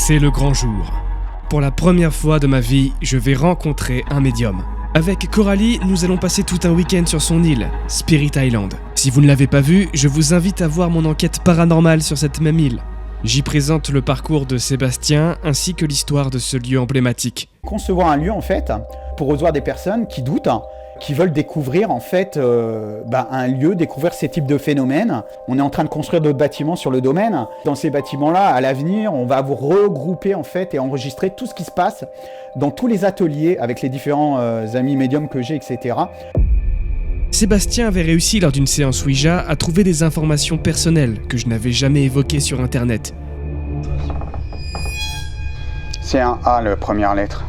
C'est le grand jour. Pour la première fois de ma vie, je vais rencontrer un médium. Avec Coralie, nous allons passer tout un week-end sur son île, Spirit Island. Si vous ne l'avez pas vu, je vous invite à voir mon enquête paranormale sur cette même île. J'y présente le parcours de Sébastien ainsi que l'histoire de ce lieu emblématique. Concevoir un lieu en fait pour recevoir des personnes qui doutent, qui veulent découvrir en fait un lieu, découvrir ces types de phénomènes. On est en train de construire d'autres bâtiments sur le domaine. Dans ces bâtiments-là, à l'avenir, on va vous regrouper en fait et enregistrer tout ce qui se passe dans tous les ateliers avec les différents amis médiums que j'ai, etc. Sébastien avait réussi lors d'une séance Ouija à trouver des informations personnelles que je n'avais jamais évoquées sur internet. C'est un A, la première lettre.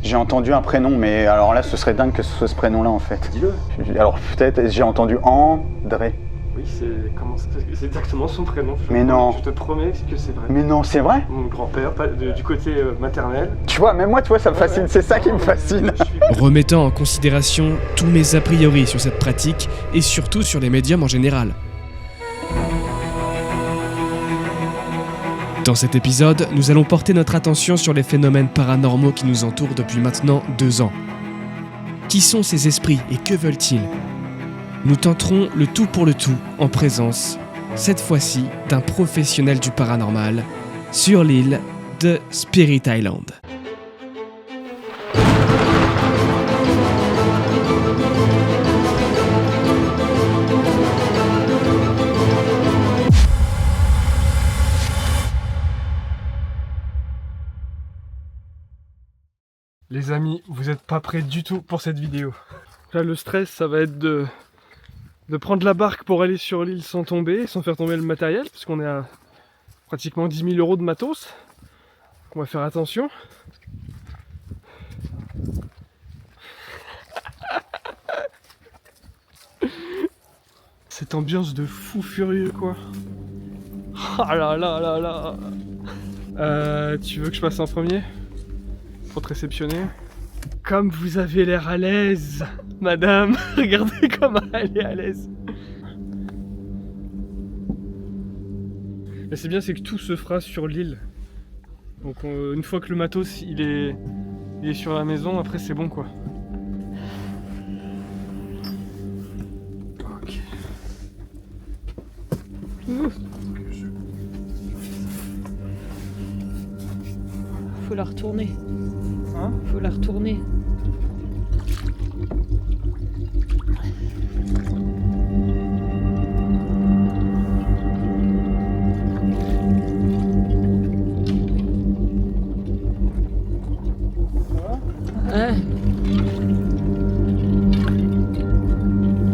J'ai entendu un prénom, mais alors là, ce serait dingue que ce soit ce prénom-là, en fait. Dis-le. Alors peut-être, j'ai entendu André. Oui, c'est exactement son prénom. Mais non. Je te promets que c'est vrai. Mais non, c'est vrai? Mon grand-père, du côté maternel. Tu vois, même moi, tu vois, ça me fascine. C'est ça qui me fascine. Remettant en considération tous mes a priori sur cette pratique et surtout sur les médiums en général. Dans cet épisode, nous allons porter notre attention sur les phénomènes paranormaux qui nous entourent depuis maintenant 2 ans. Qui sont ces esprits et que veulent-ils? Nous tenterons le tout pour le tout en présence, cette fois-ci, d'un professionnel du paranormal sur l'île de Spirit Island. Les amis, vous n'êtes pas prêts du tout pour cette vidéo. Là, le stress, ça va être de prendre la barque pour aller sur l'île sans tomber, sans faire tomber le matériel, parce qu'on est à pratiquement 10 000 € de matos. On va faire attention. Cette ambiance de fou furieux, quoi. Ah là là là là. Tu veux que je passe en premier? Pour te réceptionner. Comme vous avez l'air à l'aise, madame. Regardez comme elle est à l'aise. Mais c'est bien, c'est que tout se fera sur l'île. Donc une fois que le matos il est sur la maison, après c'est bon quoi. Ok. Faut la retourner. Hein? Faut la retourner. Ouais.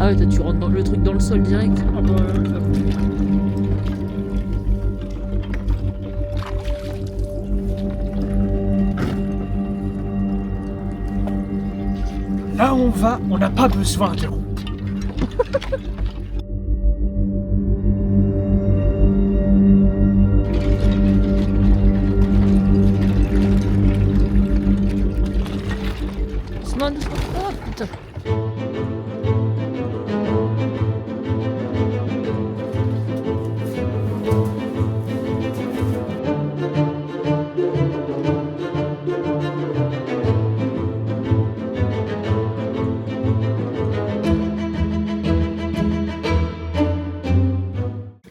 Ah ouais, tu rentres dans le truc dans le sol direct. Ah bah là on va, on n'a pas besoin de roue. Doucement, doucement. Oh putain.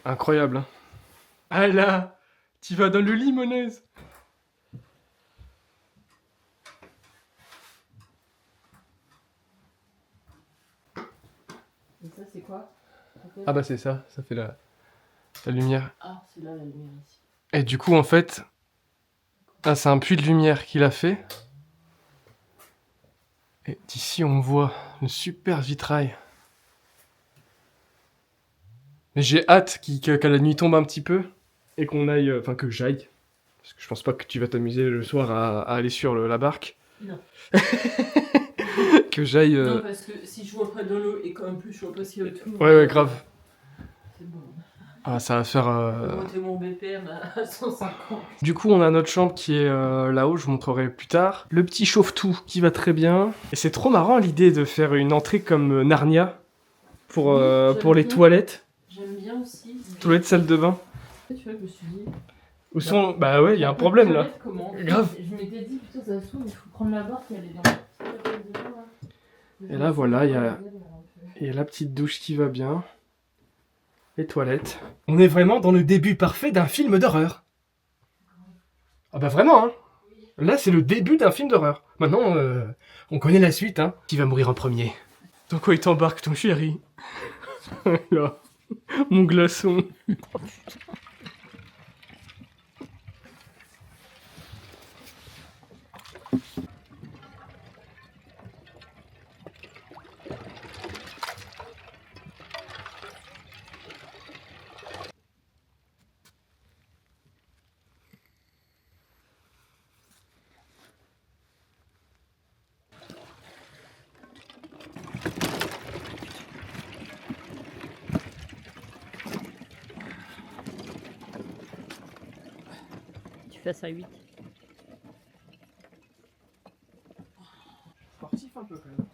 Incroyable, hein. Ah là, tu vas dans le limonaise. Et ça, c'est quoi? Ah bah c'est ça fait la lumière. Ah, c'est là la lumière ici. Et du coup en fait, là c'est un puits de lumière qu'il a fait. Et d'ici on voit une super vitrail. Mais j'ai hâte que la nuit tombe un petit peu et qu'on aille, enfin que j'aille. Parce que je pense pas que tu vas t'amuser le soir à aller sur la barque. Non. Que j'aille... Non, parce que si je vois pas dans l'eau et qu'en plus je vois pas ce qu'il y a autour... Ouais, grave. C'est bon. Ah, ça va faire... Monter mon BPM à 150. Du coup, on a notre chambre qui est là-haut, je vous montrerai plus tard. Le petit chauffe-tout qui va très bien. Et c'est trop marrant l'idée de faire une entrée comme Narnia pour les bien. toilettes. J'aime bien aussi. Toilettes, salle de bain. Tu vois, je me suis dit... Où sont... Bah ouais, il y a un problème là. Comment Grave. Je m'étais dit, putain, ça se trouve, il faut prendre la barre qui allait dans. Et là, voilà, il y a la petite douche qui va bien. Les toilettes. On est vraiment dans le début parfait d'un film d'horreur. Ah bah vraiment, hein. Là, c'est le début d'un film d'horreur. Maintenant, on connaît la suite, hein. Qui va mourir en premier? Dans quoi il t'embarque, ton chéri? Là, mon glaçon. Tu fais ça à 8. Sportif un peu quand même.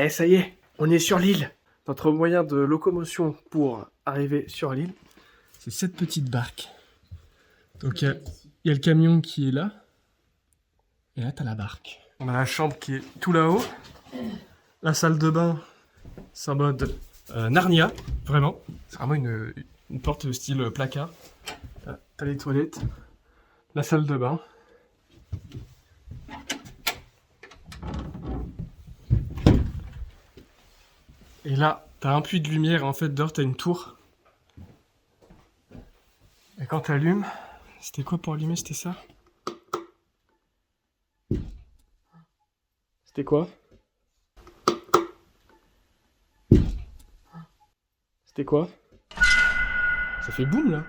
Eh, ça y est, on est sur l'île. Notre moyen de locomotion pour arriver sur l'île, c'est cette petite barque. Donc il y a le camion qui est là. Et là, t'as la barque. On a la chambre qui est tout là-haut. La salle de bain, c'est en mode Narnia, vraiment. C'est vraiment une porte style placard. Là, t'as les toilettes. La salle de bain. Et là, t'as un puits de lumière et en fait dehors t'as une tour. Et quand t'allumes, c'était quoi pour allumer? C'était ça? C'était quoi? C'était quoi? Ça fait boum là.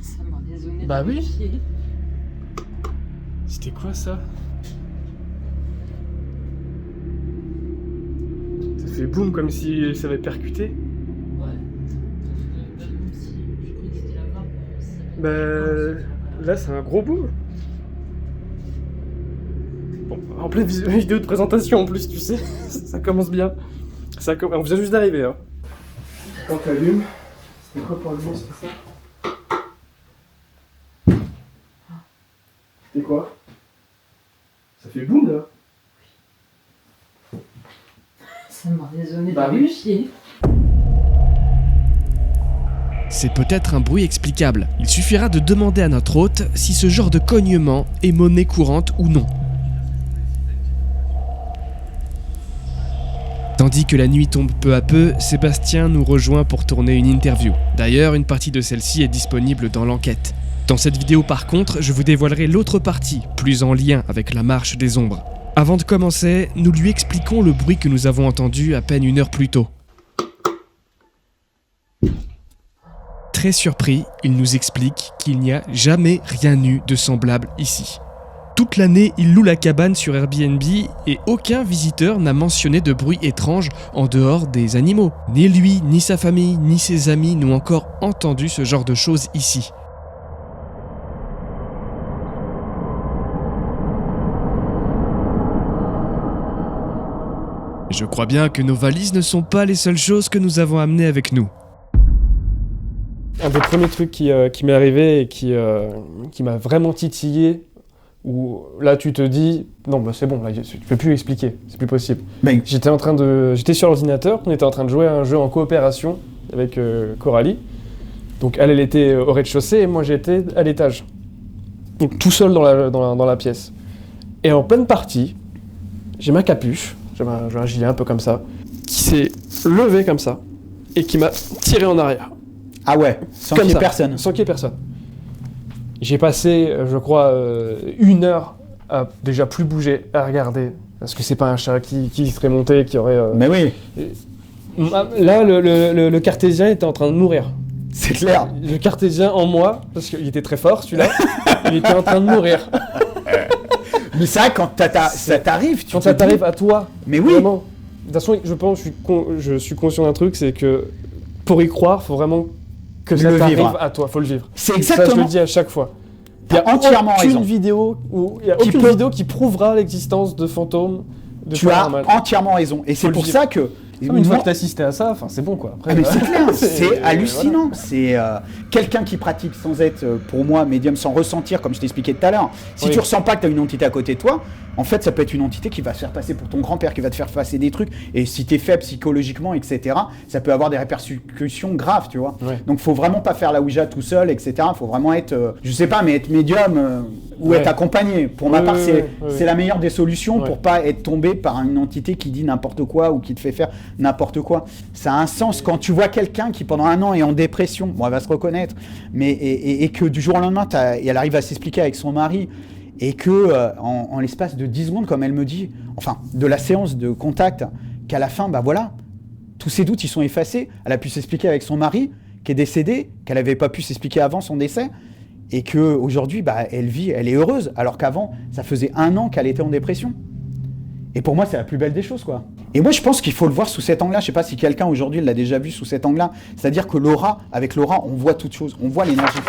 Ça m'a résonné. Bah dans le oui. pied. C'était quoi ça? Ça fait boum comme si ça avait percuté. Ouais. Comme si je croyais que c'était la barre. Bah là c'est un gros boom. Bon, en pleine vidéo de présentation en plus, tu sais, ça commence bien. On vient juste d'arriver. Hein. Quand t'allumes, c'était quoi pour allumer? C'était ça? C'était quoi? Ça fait boum là. Ça m'a résonné Bah dans oui. le pied. C'est peut-être un bruit explicable. Il suffira de demander à notre hôte si ce genre de cognement est monnaie courante ou non. Tandis que la nuit tombe peu à peu, Sébastien nous rejoint pour tourner une interview. D'ailleurs, une partie de celle-ci est disponible dans l'enquête. Dans cette vidéo par contre, je vous dévoilerai l'autre partie, plus en lien avec la marche des ombres. Avant de commencer, nous lui expliquons le bruit que nous avons entendu à peine 1 heure plus tôt. Très surpris, il nous explique qu'il n'y a jamais rien eu de semblable ici. Toute l'année, il loue la cabane sur Airbnb et aucun visiteur n'a mentionné de bruit étrange en dehors des animaux. Ni lui, ni sa famille, ni ses amis n'ont encore entendu ce genre de choses ici. Je crois bien que nos valises ne sont pas les seules choses que nous avons amenées avec nous. Un des premiers trucs qui m'est arrivé et qui m'a vraiment titillé, où là tu te dis, non bah c'est bon, là, tu peux plus expliquer, c'est plus possible. Mais J'étais sur l'ordinateur, on était en train de jouer à un jeu en coopération avec Coralie. Donc elle était au rez-de-chaussée et moi j'étais à l'étage. Donc tout seul dans la pièce. Et en pleine partie, j'ai ma capuche, j'ai un gilet un peu comme ça, qui s'est levé comme ça et qui m'a tiré en arrière. ah ouais, sans Comme qu'il y ait ça, personne. Sans qu'il y ait personne. J'ai passé, je crois, 1 heure à déjà plus bouger, à regarder. Parce que c'est pas un chat qui serait monté, qui aurait... Mais oui. Là, le cartésien était en train de mourir. C'est clair. Le cartésien en moi, parce qu'il était très fort celui-là, il était en train de mourir. Mais c'est vrai, quand ça t'arrive, tu Quand te ça dis- t'arrive à toi, Mais oui. vraiment. De toute façon, je pense, je suis conscient d'un truc, c'est que pour y croire, faut vraiment que ça Le t'arrive vivre. à toi, faut le vivre. C'est Ça, je exactement. le dis à chaque fois. Il y T'as a entièrement aucune raison. vidéo où il y a Qui aucune peut- vidéo qui prouvera l'existence de fantômes, de Tu as paranormal. entièrement raison. Et c'est le pour vivre. ça que. Une fois moi- que t'as assisté à ça, enfin c'est bon quoi. Après, Ah, mais c'est clair, c'est voilà. hallucinant. C'est quelqu'un qui pratique sans être, pour moi, médium, sans ressentir, comme je t'expliquais tout à l'heure. Si Oui. tu ressens pas que tu as une entité à côté de toi, en fait, ça peut être une entité qui va se faire passer pour ton grand-père, qui va te faire passer des trucs. Et si tu es faible psychologiquement, etc., ça peut avoir des répercussions graves, tu vois. Ouais. Donc, faut vraiment pas faire la Ouija tout seul, etc. Faut vraiment être, je sais pas, mais être médium ou Ouais. être accompagné. Pour ma Oui, part, oui, c'est oui, oui. c'est la meilleure des solutions Ouais. pour pas être tombé par une entité qui dit n'importe quoi ou qui te fait faire n'importe quoi. Ça a un sens quand tu vois quelqu'un qui pendant un an est en dépression, bon elle va se reconnaître, mais et que du jour au lendemain elle arrive à s'expliquer avec son mari et que en l'espace de 10 secondes, comme elle me dit, enfin de la séance de contact, qu'à la fin, bah voilà, tous ses doutes ils sont effacés, elle a pu s'expliquer avec son mari qui est décédé, qu'elle n'avait pas pu s'expliquer avant son décès, et qu'aujourd'hui bah, elle vit, elle est heureuse, alors qu'avant ça faisait un an qu'elle était en dépression. Et pour moi, c'est la plus belle des choses, quoi. Et moi, je pense qu'il faut le voir sous cet angle-là. Je sais pas si quelqu'un aujourd'hui l'a déjà vu sous cet angle-là. C'est-à-dire que l'aura, avec l'aura, on voit toute chose, on voit l'énergie.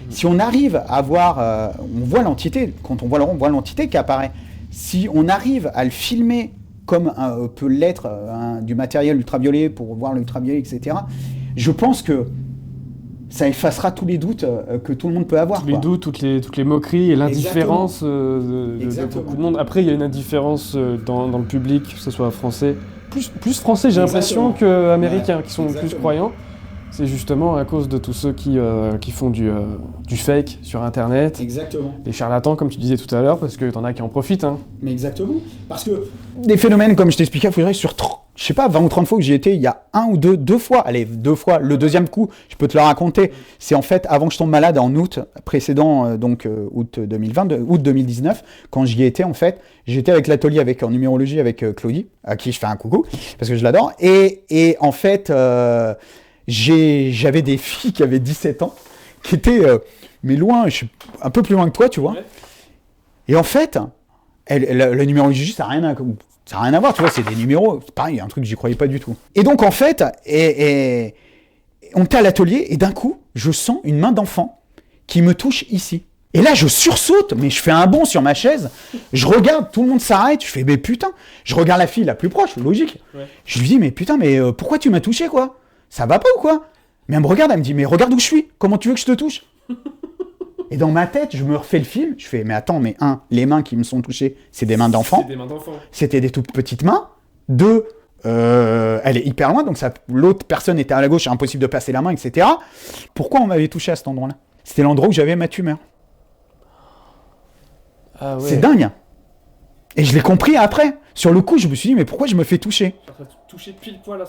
Si on arrive à voir, on voit l'entité. Quand on voit l'aura, on voit l'entité qui apparaît. Si on arrive à le filmer comme peut l'être du matériel ultraviolet pour voir l'ultraviolet, etc. Je pense que ça effacera tous les doutes que tout le monde peut avoir. Tous les quoi. doutes, toutes les moqueries et l'indifférence de Exactement. beaucoup de monde. Après, il y a une indifférence dans le public, que ce soit français. Plus français, j'ai l'impression, qu'américains, Ouais, qui sont plus exactement. croyants. C'est justement à cause de tous ceux qui font du fake sur Internet. Exactement. Les charlatans, comme tu disais tout à l'heure, parce que t'en as qui en profitent. Hein. Mais exactement. Parce que des phénomènes, comme je t'expliquais, il faudrait sur, je sais pas, 20 ou 30 fois que j'y étais, il y a deux fois, le deuxième coup, je peux te le raconter, c'est en fait avant que je tombe malade en août précédent, août 2020, août 2019, quand j'y étais en fait, j'étais avec l'atelier en numérologie avec Claudie, à qui je fais un coucou, parce que je l'adore, et en fait, j'avais des filles qui avaient 17 ans, qui étaient, mais loin, un peu plus loin que toi, tu vois. Ouais. Et en fait, la numérologie, ça n'a rien à voir, tu vois, c'est des numéros. C'est pareil, un truc que j'y croyais pas du tout. Et donc, en fait, on était à l'atelier, et d'un coup, je sens une main d'enfant qui me touche ici. Et là, je sursaute, mais je fais un bond sur ma chaise. Je regarde, tout le monde s'arrête. Je fais, mais putain, je regarde la fille la plus proche, logique. Ouais. Je lui dis, mais putain, mais pourquoi tu m'as touché, quoi? Ça va pas ou quoi? Mais elle me regarde, elle me dit, mais regarde où je suis. Comment tu veux que je te touche? Et dans ma tête, je me refais le film. Je fais, mais attends, mais les mains qui me sont touchées, c'est des mains d'enfants. C'est des mains d'enfants. C'était des toutes petites mains. 2, elle est hyper loin, donc l'autre personne était à la gauche, impossible de passer la main, etc. Pourquoi on m'avait touché à cet endroit-là? C'était l'endroit où j'avais ma tumeur. Ah ouais. C'est dingue. Et je l'ai compris après. Sur le coup, je me suis dit, mais pourquoi je me fais toucher? Toucher pile poil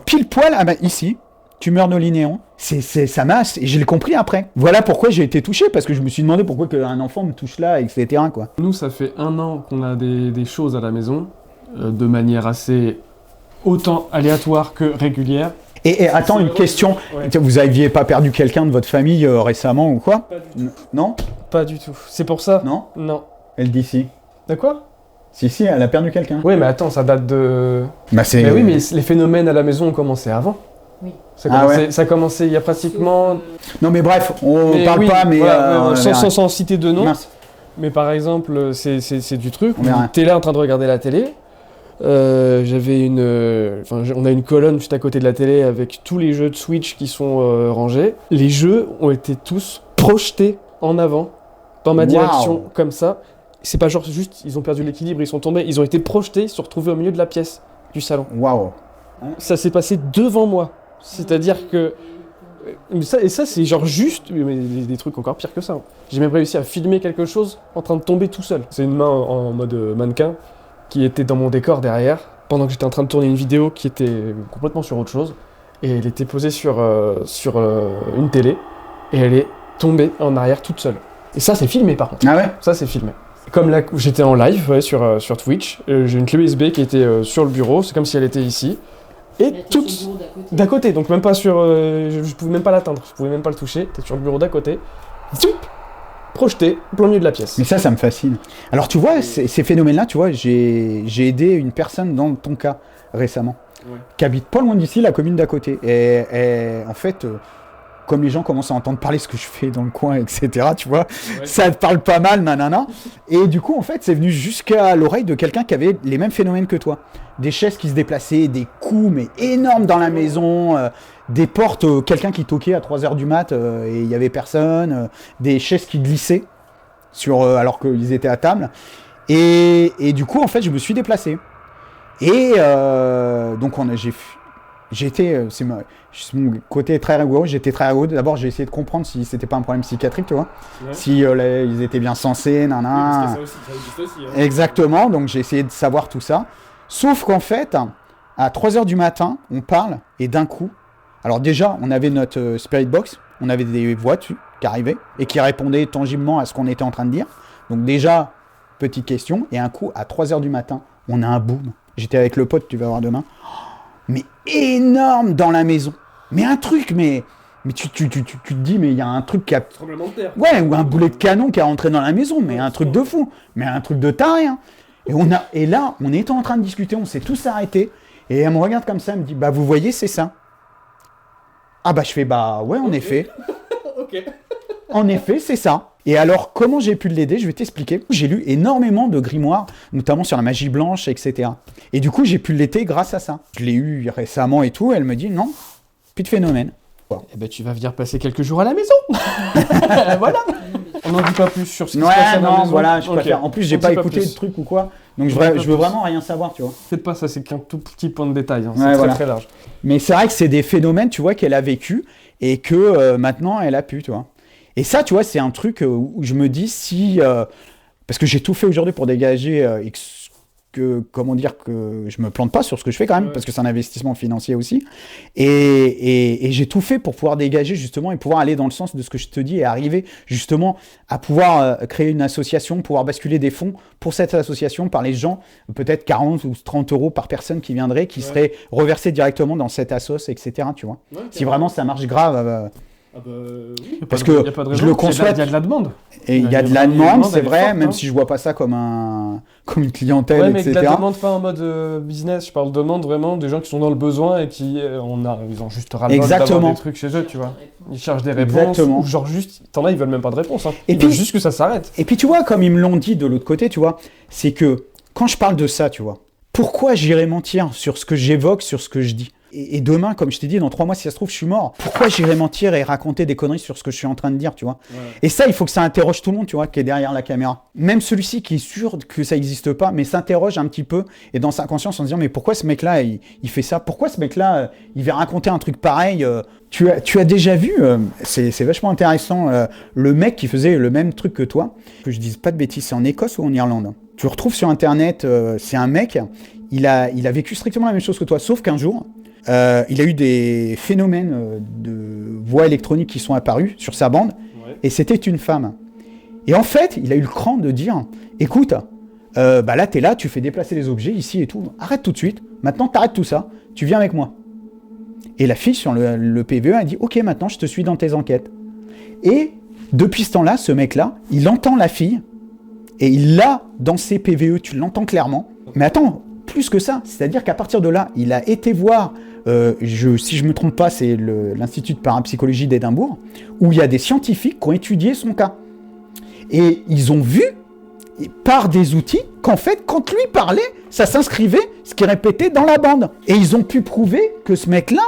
Pile poil, ici, tumeur de l'inéon. Ça m'a... Et je l'ai compris après. Voilà pourquoi j'ai été touché, parce que je me suis demandé pourquoi un enfant me touche là, etc. quoi. Nous, ça fait 1 an qu'on a des choses à la maison, de manière assez autant aléatoire que régulière. Et attends, une question. Ouais. Vous aviez pas perdu quelqu'un de votre famille récemment ou quoi? Pas du tout. Non? Pas du tout. C'est pour ça. Non? Non. Elle dit si. De quoi? Si, elle a perdu quelqu'un. Oui, mais attends, ça date de... Bah c'est... Mais oui, mais les phénomènes à la maison ont commencé avant. Oui. Ça a commencé il y a pratiquement... Non mais bref, on Mais parle oui, pas, mais... voilà, on verra. sans citer de nom. Mince. Mais par exemple, c'est du truc On où verra. t'es là en train de regarder la télé. On a une colonne juste à côté de la télé avec tous les jeux de Switch qui sont rangés. Les jeux ont été tous projetés en avant, dans ma direction, comme ça. C'est pas genre juste, ils ont perdu l'équilibre, ils sont tombés. Ils ont été projetés, ils se sont retrouvés au milieu de la pièce du salon. Waouh. Ça s'est passé devant moi. C'est-à-dire que... ça c'est genre juste, mais des trucs encore pires que ça. J'ai même réussi à filmer quelque chose en train de tomber tout seul. C'est une main en mode mannequin qui était dans mon décor derrière, pendant que j'étais en train de tourner une vidéo qui était complètement sur autre chose. Et elle était posée sur une télé, et elle est tombée en arrière toute seule. Et ça c'est filmé par contre. Ah ouais? Ça c'est filmé. Comme là, j'étais en live sur Twitch, j'ai une clé USB qui était sur le bureau, c'est comme si elle était ici. Et Mais toutes sur le bureau d'à côté. d'à côté, donc même pas sur... je pouvais même pas l'atteindre, je pouvais même pas le toucher, t'es sur le bureau d'à côté, zoup, projeté, au plein milieu de la pièce. Mais ça me fascine. Alors tu vois, ces phénomènes-là, tu vois, j'ai aidé une personne dans ton cas récemment, qui habite pas loin d'ici, la commune d'à côté. Et en fait, comme les gens commencent à entendre parler ce que je fais dans le coin, etc., tu vois, ça te parle pas mal, nanana. Et du coup, en fait, c'est venu jusqu'à l'oreille de quelqu'un qui avait les mêmes phénomènes que toi. Des chaises qui se déplaçaient, des coups, mais énormes dans la maison, des portes, quelqu'un qui toquait à 3h du mat et il y avait personne, des chaises qui glissaient alors qu'ils étaient à table. Et du coup, en fait, je me suis déplacé. Et donc, c'est mon côté très rigoureux, j'étais très rigoureux. D'abord, j'ai essayé de comprendre si c'était pas un problème psychiatrique, tu vois. Ouais. Si ils étaient bien censés, nanana. Oui, ça existe aussi. Hein. Exactement, donc j'ai essayé de savoir tout ça. Sauf qu'en fait, à 3h du matin, on parle, et d'un coup, alors déjà, on avait notre Spirit Box, on avait des voix dessus qui arrivaient, et qui répondaient tangiblement à ce qu'on était en train de dire. Donc déjà, petite question, et un coup, à 3h du matin, on a un boom. J'étais avec le pote, tu vas voir demain. Mais énorme dans la maison. Mais un truc, mais tu te dis, mais il y a un truc qui a... Tremblement de terre. Ouais, ou un boulet de canon qui a rentré dans la maison, mais un truc de fou. Mais un truc de taré, hein. Et là, on était en train de discuter, on s'est tous arrêtés. Et elle me regarde comme ça, elle me dit, bah vous voyez, c'est ça. Ah bah je fais, bah ouais, en effet. Ok. En effet, c'est ça. Et alors, comment j'ai pu l'aider? Je vais t'expliquer. J'ai lu énormément de grimoires, notamment sur la magie blanche, etc. Et du coup, j'ai pu l'aider grâce à ça. Je l'ai eu récemment et tout, elle me dit, non, plus de phénomène. Eh ben, tu vas venir passer quelques jours à la maison. Voilà. On n'en dit pas plus sur ce qui se passe à la maison. Voilà, je préfère. En plus, j'ai pas écouté le truc ou quoi. Donc, je veux vraiment rien savoir, tu vois. Faites pas ça, c'est qu'un tout petit point de détail. Hein. Ouais, c'est voilà. très large. Mais c'est vrai que c'est des phénomènes, tu vois, qu'elle a vécu et que maintenant, elle a pu, tu vois. Et ça, tu vois, c'est un truc où je me dis si... parce que j'ai tout fait aujourd'hui pour dégager comment dire, que je me plante pas sur ce que je fais quand même, parce que c'est un investissement financier aussi. Et j'ai tout fait pour pouvoir dégager justement et pouvoir aller dans le sens de ce que je te dis et arriver justement à pouvoir créer une association, pouvoir basculer des fonds pour cette association par les gens, peut-être 40 ou 30 euros par personne qui viendrait, qui seraient reversés directement dans cette assos, etc. Tu vois. Si vraiment ça marche grave... Ah bah, oui. Parce que je le conçois. Il y a de la demande. Et il y a de la demande, c'est vrai, même si je vois pas ça comme une clientèle, ouais, mais etc. de la demande pas en mode business, je parle de demande vraiment des gens qui sont dans le besoin et qui ils ont juste ras-le-bol d'avoir des trucs chez eux, tu vois. Ils cherchent des réponses. Ou genre juste, t'en as, ils veulent même pas de réponse. Hein. Ils veulent juste que ça s'arrête. Et puis tu vois, comme ils me l'ont dit de l'autre côté, tu vois, c'est que quand je parle de ça, tu vois, pourquoi j'irais mentir sur ce que j'évoque, sur ce que je dis? Et demain, comme je t'ai dit, dans 3 mois, si ça se trouve, je suis mort. Pourquoi j'irais mentir et raconter des conneries sur ce que je suis en train de dire, tu vois? Et ça, il faut que ça interroge tout le monde, tu vois, qui est derrière la caméra. Même celui-ci qui est sûr que ça n'existe pas, mais s'interroge un petit peu et dans sa conscience en se disant, mais pourquoi ce mec-là, il fait ça? Pourquoi ce mec-là, il va raconter un truc pareil? Tu as déjà vu, c'est vachement intéressant, le mec qui faisait le même truc que toi, que je dise pas de bêtises, c'est en Écosse ou en Irlande? Tu retrouves sur Internet, c'est un mec, il a vécu strictement la même chose que toi, sauf qu'un jour, il a eu des phénomènes de voix électroniques qui sont apparus sur sa bande, et c'était une femme. Et en fait, il a eu le cran de dire, écoute, bah là, t'es là, tu fais déplacer les objets ici et tout, arrête tout de suite, maintenant t'arrêtes tout ça, tu viens avec moi. Et la fille sur le PVE a dit, ok, maintenant je te suis dans tes enquêtes. Et depuis ce temps-là, ce mec-là, il entend la fille, et il l'a dans ses PVE, tu l'entends clairement. Mais attends, plus que ça, c'est-à-dire qu'à partir de là, il a été voir, si je me trompe pas, c'est l'Institut de parapsychologie d'Édimbourg, où il y a des scientifiques qui ont étudié son cas. Et ils ont vu, par des outils, qu'en fait, quand lui parlait, ça s'inscrivait, ce qui est répété dans la bande. Et ils ont pu prouver que ce mec-là,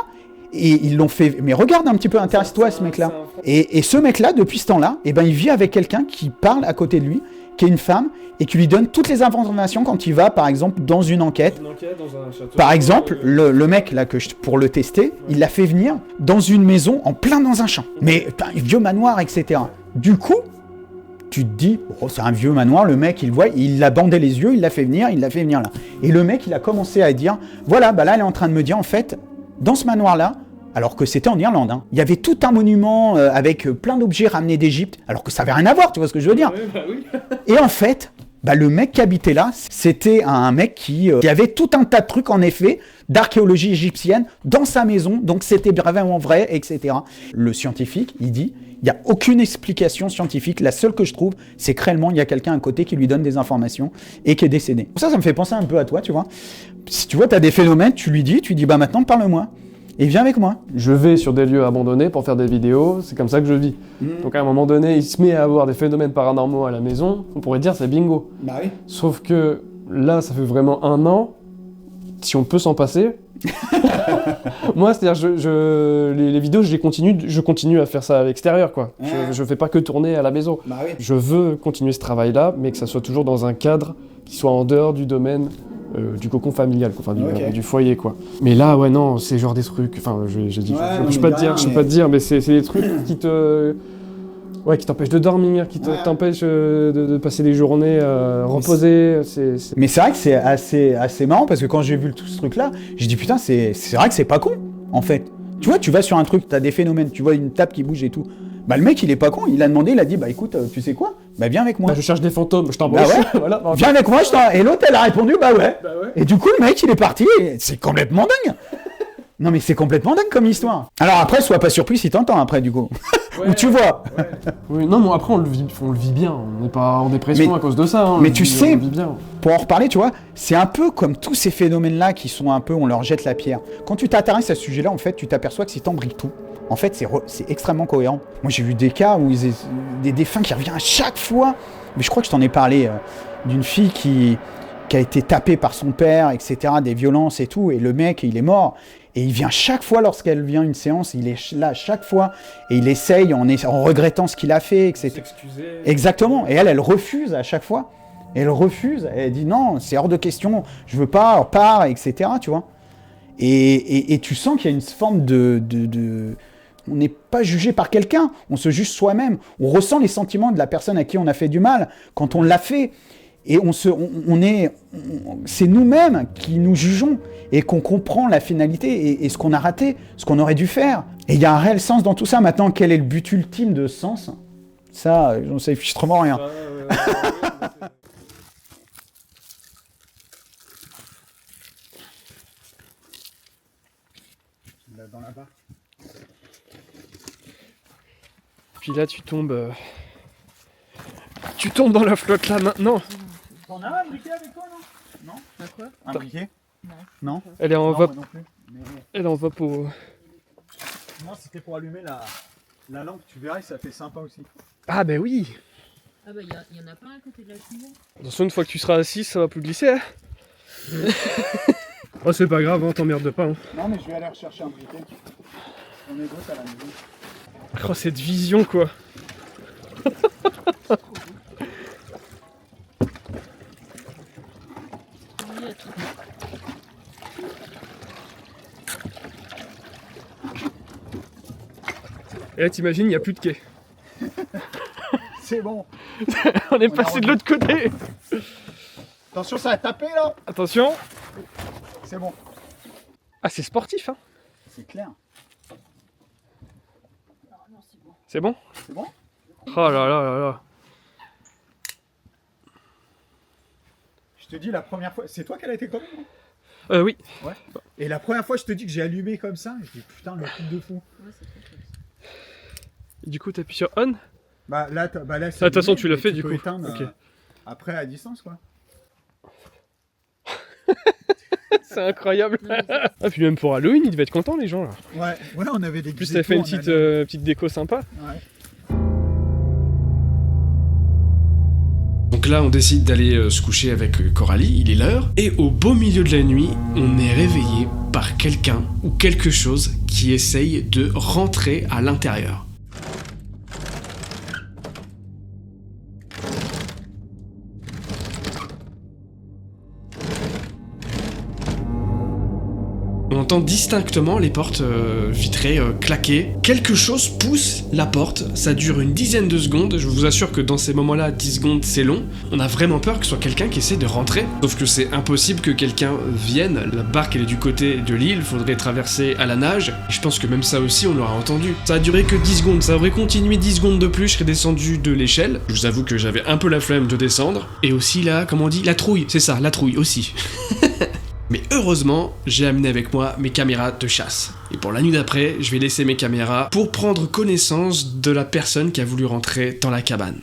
et ils l'ont fait... Mais regarde un petit peu, intéresse-toi à ce mec-là. Et ce mec-là, depuis ce temps-là, eh ben, il vit avec quelqu'un qui parle à côté de lui, qui est une femme, et qui lui donne toutes les informations quand il va, par exemple, dans une enquête. Dans un château, par exemple, le mec, là, pour le tester, il l'a fait venir dans une maison, en plein dans un champ. Mais, un vieux manoir, etc. Du coup, tu te dis, oh, c'est un vieux manoir, le mec, il voit, il l'a bandé les yeux, il l'a fait venir là. Et le mec, il a commencé à dire, voilà, bah là, elle est en train de me dire, en fait, dans ce manoir-là, alors que c'était en Irlande, hein, il y avait tout un monument avec plein d'objets ramenés d'Égypte, alors que ça n'avait rien à voir, tu vois ce que je veux dire? Oui, bah oui. Et en fait, Bah, le mec qui habitait là, c'était un mec qui avait tout un tas de trucs, en effet, d'archéologie égyptienne dans sa maison, donc c'était vraiment vrai, etc. Le scientifique, il dit, il n'y a aucune explication scientifique, la seule que je trouve, c'est que réellement, il y a quelqu'un à côté qui lui donne des informations et qui est décédé. Ça me fait penser un peu à toi, tu vois. Si tu vois, tu as des phénomènes, tu lui dis, bah maintenant, parle-moi. Et viens avec moi. Je vais sur des lieux abandonnés pour faire des vidéos, c'est comme ça que je vis. Donc à un moment donné, il se met à avoir des phénomènes paranormaux à la maison, on pourrait dire c'est bingo. Bah oui. Sauf que là, ça fait vraiment 1 an, si on peut s'en passer. Moi, c'est-à-dire, les vidéos, je continue à faire ça à l'extérieur, quoi. Je fais pas que tourner à la maison. Bah oui. Je veux continuer ce travail-là, mais que ça soit toujours dans un cadre qui soit en dehors du domaine du cocon familial, quoi, enfin du foyer, quoi. Mais là, ouais, non, c'est genre des trucs, enfin, j'ai dit, je peux pas te dire, mais c'est des trucs qui te... Ouais, qui t'empêchent de dormir, qui t'empêchent de passer des journées reposées. Mais c'est vrai que c'est assez marrant, parce que quand j'ai vu tout ce truc-là, j'ai dit, putain, c'est vrai que c'est pas con, en fait. Tu vois, tu vas sur un truc, t'as des phénomènes, tu vois une table qui bouge et tout. Bah le mec il est pas con, il a demandé, il a dit bah écoute, tu sais quoi, bah viens avec moi. Bah, je cherche des fantômes, je t'embauche. Bah ouais. Voilà, viens avec moi, et l'autre elle a répondu bah ouais. Et du coup le mec il est parti, et c'est complètement dingue. Non mais c'est complètement dingue comme histoire. Alors après sois pas surpris si t'entends après du coup. Ou tu vois. Oui, non mais après on le vit bien, on n'est pas en dépression à cause de ça. Mais tu sais, on le vit bien. Pour en reparler, tu vois, c'est un peu comme tous ces phénomènes-là qui sont un peu, on leur jette la pierre. Quand tu t'intéresses à ce sujet-là, en fait, tu t'aperçois que si t'embriques tout, en fait, c'est extrêmement cohérent. Moi, j'ai vu des cas où des défunts qui reviennent à chaque fois. Mais je crois que je t'en ai parlé d'une fille qui a été tapée par son père, etc., des violences et tout, et le mec, il est mort. Et il vient chaque fois lorsqu'elle vient une séance, il est là chaque fois, et il essaye en regrettant ce qu'il a fait, etc. S'excuser. Exactement. Et elle refuse à chaque fois. Elle refuse. Elle dit non, c'est hors de question, je veux pas, pars, etc., tu vois. Et tu sens qu'il y a une forme on n'est pas jugé par quelqu'un, on se juge soi-même. On ressent les sentiments de la personne à qui on a fait du mal quand on l'a fait. Et c'est nous-mêmes qui nous jugeons et qu'on comprend la finalité et ce qu'on a raté, ce qu'on aurait dû faire. Et il y a un réel sens dans tout ça. Maintenant, quel est le but ultime de ce sens ? Ça, j'en sais fichtrement rien. Dans la barre. Puis là, tu tombes dans la flotte là maintenant. T'en as un briquet avec toi, non ? Non ? Quoi ? Un briquet ? Non. Elle est en Non, vape. moi non plus. Mais Elle est en vape au. moi, c'était pour allumer la lampe. Tu verras, ça fait sympa aussi. Ah bah oui. Ah bah y en a pas un à côté de la cuisine. Attention, une fois que tu seras assis, ça va plus glisser. Hein. Oh, c'est pas grave, hein, t'emmerdes pas. Hein. Non, mais je vais aller rechercher un briquet. On est gros à la maison. Oh, cette vision quoi. Et là, t'imagines, il n'y a plus de quai. C'est bon. On est passé de l'autre côté. Attention, ça a tapé là. Attention. C'est bon. Ah, c'est sportif, hein. C'est clair. C'est bon? C'est bon? Oh là là là là. Je te dis la première fois, c'est toi qui a été comme ça? Oui. Ouais. Et la première fois, je te dis que j'ai allumé comme ça, je dis putain, le truc de fou. Et du coup, t'appuies sur on? Là, c'est. Ah, de toute façon, tu l'as fait, du peux coup. éteindre, Ok. après à distance, quoi. C'est incroyable. Ah, puis même pour Halloween, ils devaient être contents, les gens là. Ouais, on avait des. En plus, t'avais fait une petite déco sympa. Ouais. Donc là, on décide d'aller se coucher avec Coralie, il est l'heure, et au beau milieu de la nuit, on est réveillé par quelqu'un ou quelque chose qui essaye de rentrer à l'intérieur. On entend distinctement les portes vitrées claquer. Quelque chose pousse la porte, ça dure une dizaine de secondes, je vous assure que dans ces moments-là, 10 secondes c'est long. On a vraiment peur que ce soit quelqu'un qui essaie de rentrer, sauf que c'est impossible que quelqu'un vienne, la barque elle est du côté de l'île, faudrait traverser à la nage, et je pense que même ça aussi on l'aura entendu. Ça a duré que 10 secondes, ça aurait continué 10 secondes de plus, je serais descendu de l'échelle. Je vous avoue que j'avais un peu la flemme de descendre, et aussi là, comment on dit, la trouille, c'est ça, la trouille aussi. Mais heureusement, j'ai amené avec moi mes caméras de chasse. Et pour la nuit d'après, je vais laisser mes caméras pour prendre connaissance de la personne qui a voulu rentrer dans la cabane.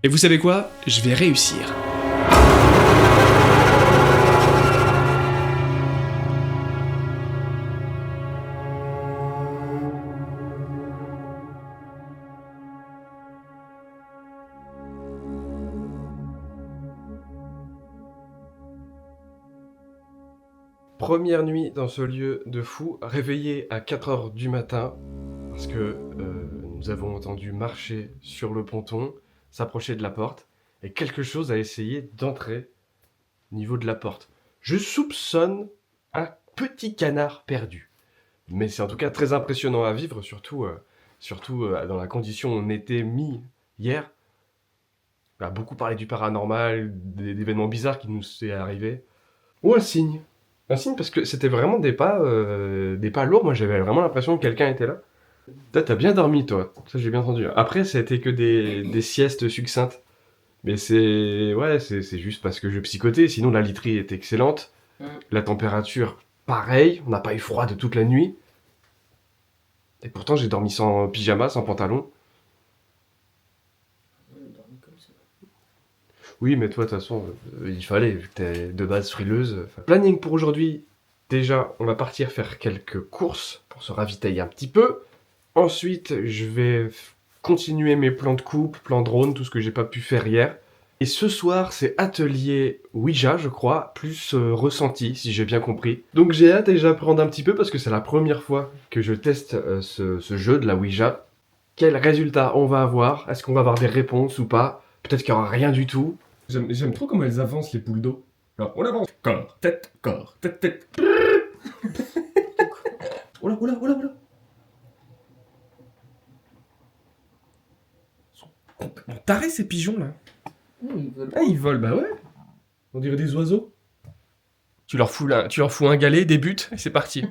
Et vous savez quoi? Je vais réussir. Première nuit dans ce lieu de fou, réveillé à 4h du matin, parce que nous avons entendu marcher sur le ponton, s'approcher de la porte, et quelque chose a essayé d'entrer au niveau de la porte. Je soupçonne un petit canard perdu. Mais c'est en tout cas très impressionnant à vivre, surtout dans la condition où on était mis hier. On a beaucoup parlé du paranormal, d'événements bizarres qui nous sont arrivés. Ou un signe. Un signe parce que c'était vraiment des pas lourds. Moi j'avais vraiment l'impression que quelqu'un était là. T'as bien dormi toi, ça j'ai bien entendu. Après ça a été que des siestes succinctes. Mais c'est juste parce que je psychotais. Sinon la literie est excellente. La température pareil. On n'a pas eu froid de toute la nuit. Et pourtant j'ai dormi sans pyjama, sans pantalon. Oui, mais toi, de toute façon, il fallait, vu que t'es de base frileuse. Planning pour aujourd'hui, déjà, on va partir faire quelques courses pour se ravitailler un petit peu. Ensuite, je vais continuer mes plans de coupe, plans drone, tout ce que j'ai pas pu faire hier. Et ce soir, c'est atelier Ouija, je crois, plus ressenti, si j'ai bien compris. Donc j'ai hâte déjà d'apprendre un petit peu, parce que c'est la première fois que je teste ce jeu de la Ouija. Quels résultats on va avoir? Est-ce qu'on va avoir des réponses ou pas? Peut-être qu'il n'y aura rien du tout. J'aime trop comment elles avancent, les poules d'eau. Alors, on avance. Corps, tête, corps, tête, tête. Oula, oula, oula, oula. Ils sont complètement tarés, ces pigeons, là. Ils veulent Ah, ils volent, bah ouais. On dirait des oiseaux. Tu leur fous un galet, des buts, et c'est parti.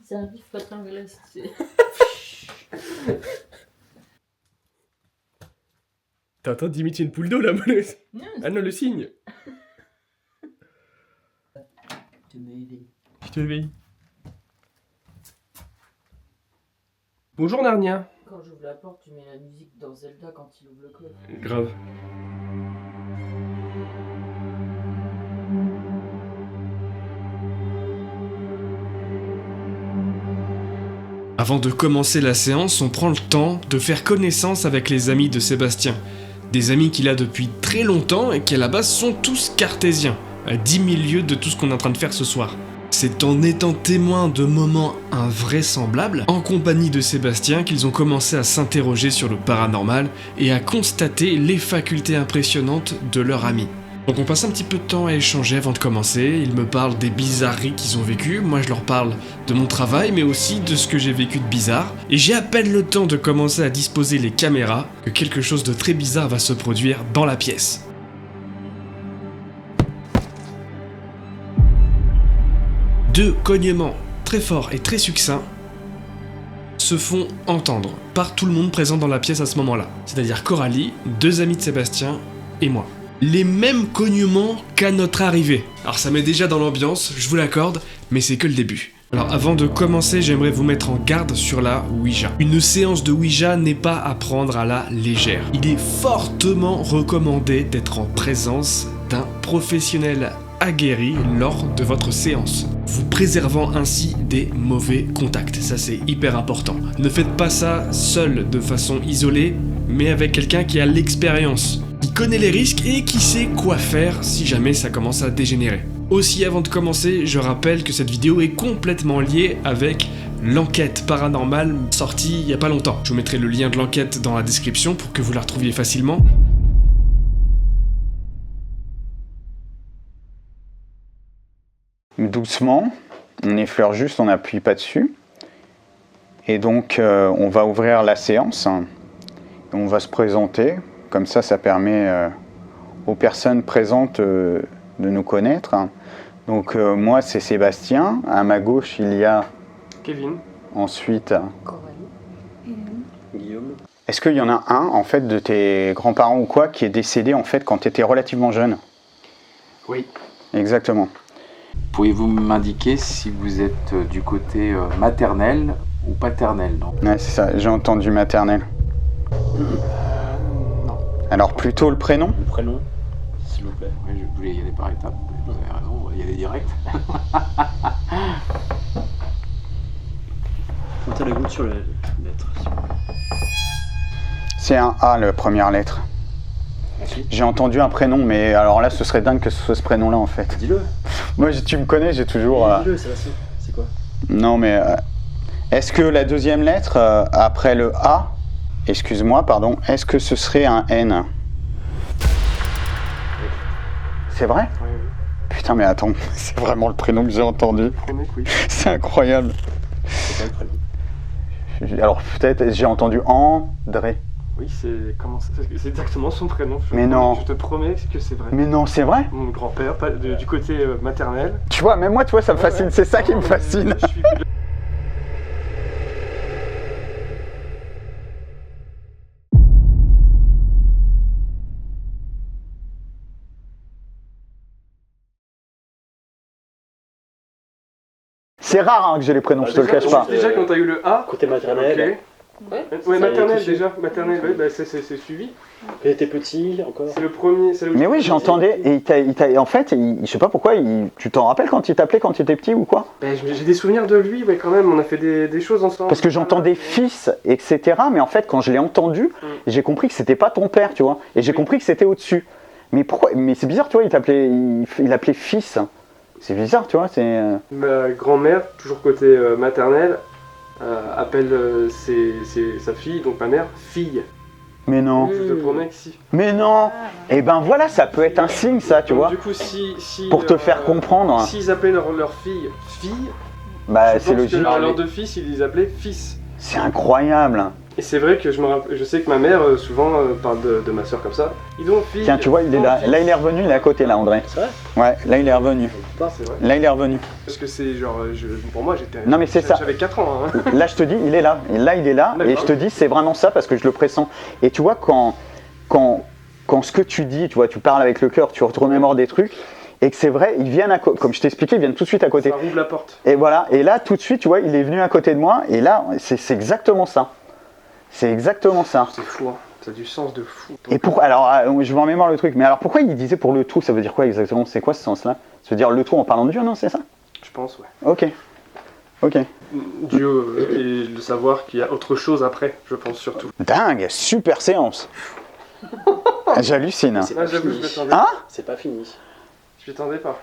C'est un vif patin glace, c'est... T'es en train d'imiter une poule d'eau, là, Moleuse. Ah non, le signe. Tu m'as aidé. Je te éveille. Bonjour, Narnia. Quand j'ouvre la porte, tu mets la musique dans Zelda quand il ouvre le coffre. Grave. Avant de commencer la séance, on prend le temps de faire connaissance avec les amis de Sébastien. Des amis qu'il a depuis très longtemps et qui à la base sont tous cartésiens, à 10 000 lieues de tout ce qu'on est en train de faire ce soir. C'est en étant témoins de moments invraisemblables, en compagnie de Sébastien, qu'ils ont commencé à s'interroger sur le paranormal et à constater les facultés impressionnantes de leur ami. Donc on passe un petit peu de temps à échanger avant de commencer, ils me parlent des bizarreries qu'ils ont vécues, moi je leur parle de mon travail mais aussi de ce que j'ai vécu de bizarre, et j'ai à peine le temps de commencer à disposer les caméras que quelque chose de très bizarre va se produire dans la pièce. Deux cognements très forts et très succincts se font entendre par tout le monde présent dans la pièce à ce moment-là, c'est-à-dire Coralie, deux amis de Sébastien et moi. Les mêmes cognements qu'à notre arrivée. Alors ça met déjà dans l'ambiance, je vous l'accorde, mais c'est que le début. Alors avant de commencer, j'aimerais vous mettre en garde sur la Ouija. Une séance de Ouija n'est pas à prendre à la légère. Il est fortement recommandé d'être en présence d'un professionnel aguerri lors de votre séance, vous préservant ainsi des mauvais contacts. Ça c'est hyper important. Ne faites pas ça seul de façon isolée, mais avec quelqu'un qui a l'expérience, qui connaît les risques et qui sait quoi faire si jamais ça commence à dégénérer. Aussi, avant de commencer, je rappelle que cette vidéo est complètement liée avec l'enquête paranormale sortie il y a pas longtemps. Je vous mettrai le lien de l'enquête dans la description pour que vous la retrouviez facilement. Doucement, on effleure juste, on n'appuie pas dessus. Et donc, on va ouvrir la séance. On va se présenter. Comme ça permet aux personnes présentes de nous connaître. Donc, moi, c'est Sébastien. À ma gauche, il y a Kevin. ensuite Guillaume. Est-ce qu'il y en a un, en fait, de tes grands-parents ou quoi, qui est décédé, en fait, quand tu étais relativement jeune? Oui. Exactement. Pouvez-vous m'indiquer si vous êtes du côté maternel ou paternel, non? Ouais, c'est ça, j'ai entendu maternelle. Non. Alors, plutôt le prénom? Le prénom, s'il vous plaît. Oui, je voulais y aller par étapes. Vous avez raison, on va y aller direct. Pointez la goutte sur la lettre. C'est un A, la première lettre. Ensuite, J'ai entendu un prénom, mais alors là, ce serait dingue que ce soit ce prénom-là, en fait. dis-le. Moi, tu me connais, j'ai toujours... Dis-le, c'est facile. C'est quoi? Non, mais... est-ce que la deuxième lettre, après le A, excuse-moi, pardon, est-ce que ce serait un N? C'est vrai? Oui, oui. Putain, mais attends, c'est vraiment le prénom que j'ai entendu. Premier que oui. C'est incroyable. C'est quoi le prénom? Alors, peut-être, j'ai entendu André. Oui, c'est exactement son prénom. Mais non. Je te promets que c'est vrai. Mais non, c'est vrai? Mon grand-père, du côté maternel. Tu vois, même moi, tu vois, ça me fascine. Ouais. C'est ça qui me Non, mais fascine. je suis- C'est rare hein, que j'ai les prénoms, je te le cache pas. Déjà, quand t'as eu le A. Côté maternel. Ok. Ouais. Ouais, Ça a maternelle été fait. déjà. Maternelle, ouais, bah, c'est suivi. Quand t'étais petit, encore. C'est le premier. Mais oui, j'entendais. Et en fait, je sais pas pourquoi, tu t'en rappelles quand il t'appelait quand tu étais petit ou quoi? Ben, j'ai des souvenirs de lui, ouais, quand même. On a fait des choses ensemble. Parce que j'entendais fils, etc. Mais en fait, quand je l'ai entendu, j'ai compris que c'était pas ton père, tu vois. Et j'ai compris que c'était au-dessus. Mais pourquoi? Mais c'est bizarre, tu vois, il appelait fils. C'est bizarre, tu vois. C'est. Ma grand-mère, toujours côté maternelle, appelle sa fille, donc ma mère, fille. Mais non. Je te promets que si. Mais non. Et ben voilà, ça peut être un signe, ça, tu Donc, vois. du coup, si Pour te faire comprendre. S'ils appelaient leur fille fille, Bah, je c'est pense que logique. leurs deux fils, ils les appelaient fils. C'est incroyable. Et c'est vrai que je sais que ma mère, souvent, parle de ma soeur comme ça. Ils ont fille. Tiens, tu vois, il est là. Là, il est revenu, il est à côté, là, André. C'est vrai? Ouais, là, il est revenu. C'est vrai. Là, il est revenu. Parce que c'est genre, pour moi, j'étais. Non, mais c'est ça. J'avais 4 ans. Hein. Là, je te dis, il est là. Et là, il est là. Et je te dis, c'est vraiment ça parce que je le pressens. Et tu vois, quand ce que tu dis, tu vois, tu parles avec le cœur, tu te remémores des trucs, et que c'est vrai, ils viennent comme je t'ai expliqué, ils viennent tout de suite à côté. Ça rouvre la porte. Et voilà. Et là, tout de suite, tu vois, il est venu à côté de moi. Et là, c'est exactement ça. C'est exactement ça. C'est fou, hein. Ça a du sens de fou. Et pourquoi? Alors, je vais en mémoire le truc. Mais alors, pourquoi il disait pour le tout? Ça veut dire quoi exactement? C'est quoi ce sens-là? Ça veut dire le tout en parlant de Dieu, non? C'est ça? Je pense, ouais. Ok. Ok. Dieu et le savoir qu'il y a autre chose après, je pense surtout. Dingue, super séance. J'hallucine. C'est Ah, pas j'avoue, je fini. m'attendais. Hein? C'est pas fini. Je m'attendais pas.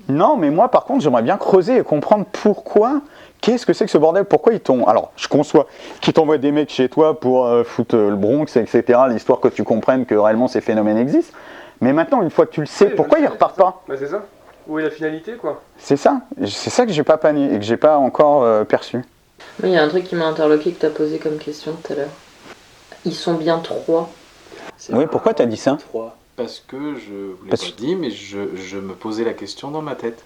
Non, mais moi, par contre, j'aimerais bien creuser et comprendre pourquoi. Qu'est-ce que c'est que ce bordel? Pourquoi ils t'ont... Alors, je conçois qu'ils t'envoient des mecs chez toi pour foutre le Bronx, etc. L'histoire que tu comprennes que réellement ces phénomènes existent. Mais maintenant, une fois que tu le sais, Ouais, pourquoi ils repartent pas? Bah, c'est ça. Où est la finalité, quoi? C'est ça. C'est ça que j'ai pas panié et que j'ai pas encore perçu. Mais il y a un truc qui m'a interloqué que t'as posé comme question tout à l'heure. Ils sont bien 3. Oui, pourquoi t'as dit ça? 3. Parce que je vous l'ai Parce pas que- dit, mais je me posais la question dans ma tête.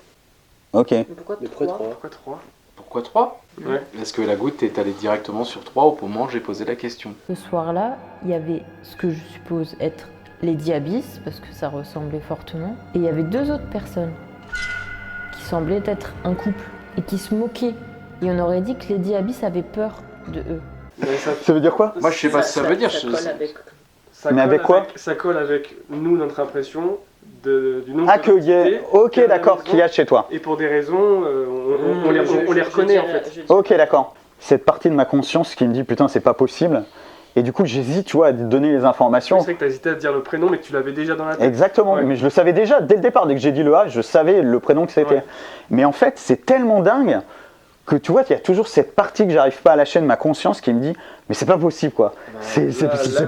Ok. Pourquoi Mais pourquoi 3? Pourquoi 3? Pourquoi 3? Ouais. Parce que la goutte est allée directement sur 3 au moment où j'ai posé la question. Ce soir-là, il y avait ce que je suppose être Lady Abyss, parce que ça ressemblait fortement, et il y avait 2 autres personnes qui semblaient être un couple et qui se moquaient. Et on aurait dit que Lady Abyss avait peur de eux. Mais ça, Ça veut dire quoi? Moi, je sais pas ce que ça veut dire. Ça je- colle avec... ça Mais colle avec quoi? Ça colle avec nous, notre impression du nombre Ah, que y a... d'entités, Ok, qu'il y a d'accord, raison. qu'il y a chez toi. Et pour des raisons, on les reconnaît en fait. Ok, d'accord. Cette partie de ma conscience qui me dit putain, c'est pas possible. Et du coup, j'hésite, tu vois, à te donner les informations. C'est vrai que t'as hésité à te dire le prénom, mais que tu l'avais déjà dans la tête. Exactement, Ouais. mais je le savais déjà dès le départ. Dès que j'ai dit le A, je savais le prénom que c'était. Ouais. Mais en fait, c'est tellement dingue que tu vois, il y a toujours cette partie que j'arrive pas à lâcher de ma conscience qui me dit mais c'est pas possible quoi. C'est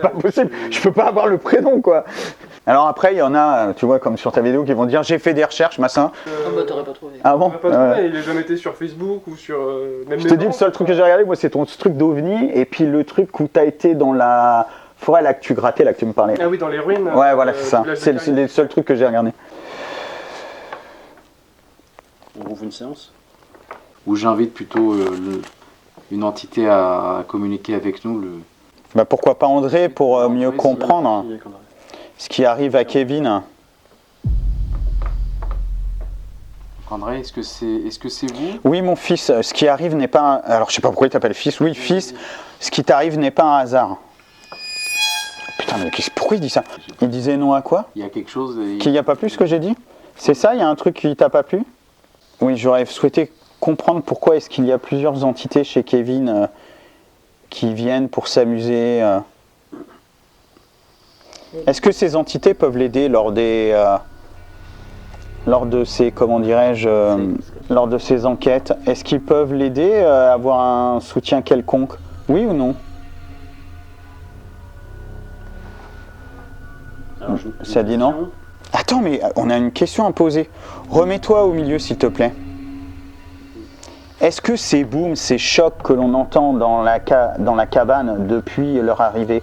pas possible. Je peux pas avoir le prénom quoi. Alors après, il y en a, tu vois, comme sur ta vidéo, qui vont dire j'ai fait des recherches, machin. Ah bah t'aurais pas trouvé. Ah bon On l'a pas trouvé, il a jamais été sur Facebook ou sur... même Je te dis, le seul truc que j'ai regardé, moi, c'est ton truc d'OVNI, et puis le truc où t'as été dans la forêt, là, que tu grattais, là, que tu me parlais. Ah oui, dans les ruines. Ouais, voilà, c'est ça. du village de C'est Carrier. les seuls trucs que j'ai regardés. On rouvre une séance. Où j'invite plutôt une entité à communiquer avec nous. Bah pourquoi pas André, pour mieux André, comprendre Qui est André ? ce qui arrive à Kevin. André, est-ce que c'est vous? Oui, mon fils, ce qui arrive n'est pas un... Alors, je sais pas pourquoi il t'appelle fils. Oui, fils, ce qui t'arrive n'est pas un hasard. Putain, mais pourquoi il dit ça? Il disait non à quoi? Il y a quelque chose... Qu'il n'y a pas plus ce que j'ai dit? C'est ça, il y a un truc qui t'a pas plu? Oui, j'aurais souhaité comprendre pourquoi est-ce qu'il y a plusieurs entités chez Kevin qui viennent pour s'amuser. Est-ce que ces entités peuvent l'aider lors de ces, comment dirais-je, lors de ces enquêtes? Est-ce qu'ils peuvent l'aider à avoir un soutien quelconque? Oui ou non? Alors, Ça dit non? Attends, mais on a une question à poser. Remets-toi au milieu, s'il te plaît. Est-ce que ces booms, ces chocs que l'on entend dans la cabane depuis leur arrivée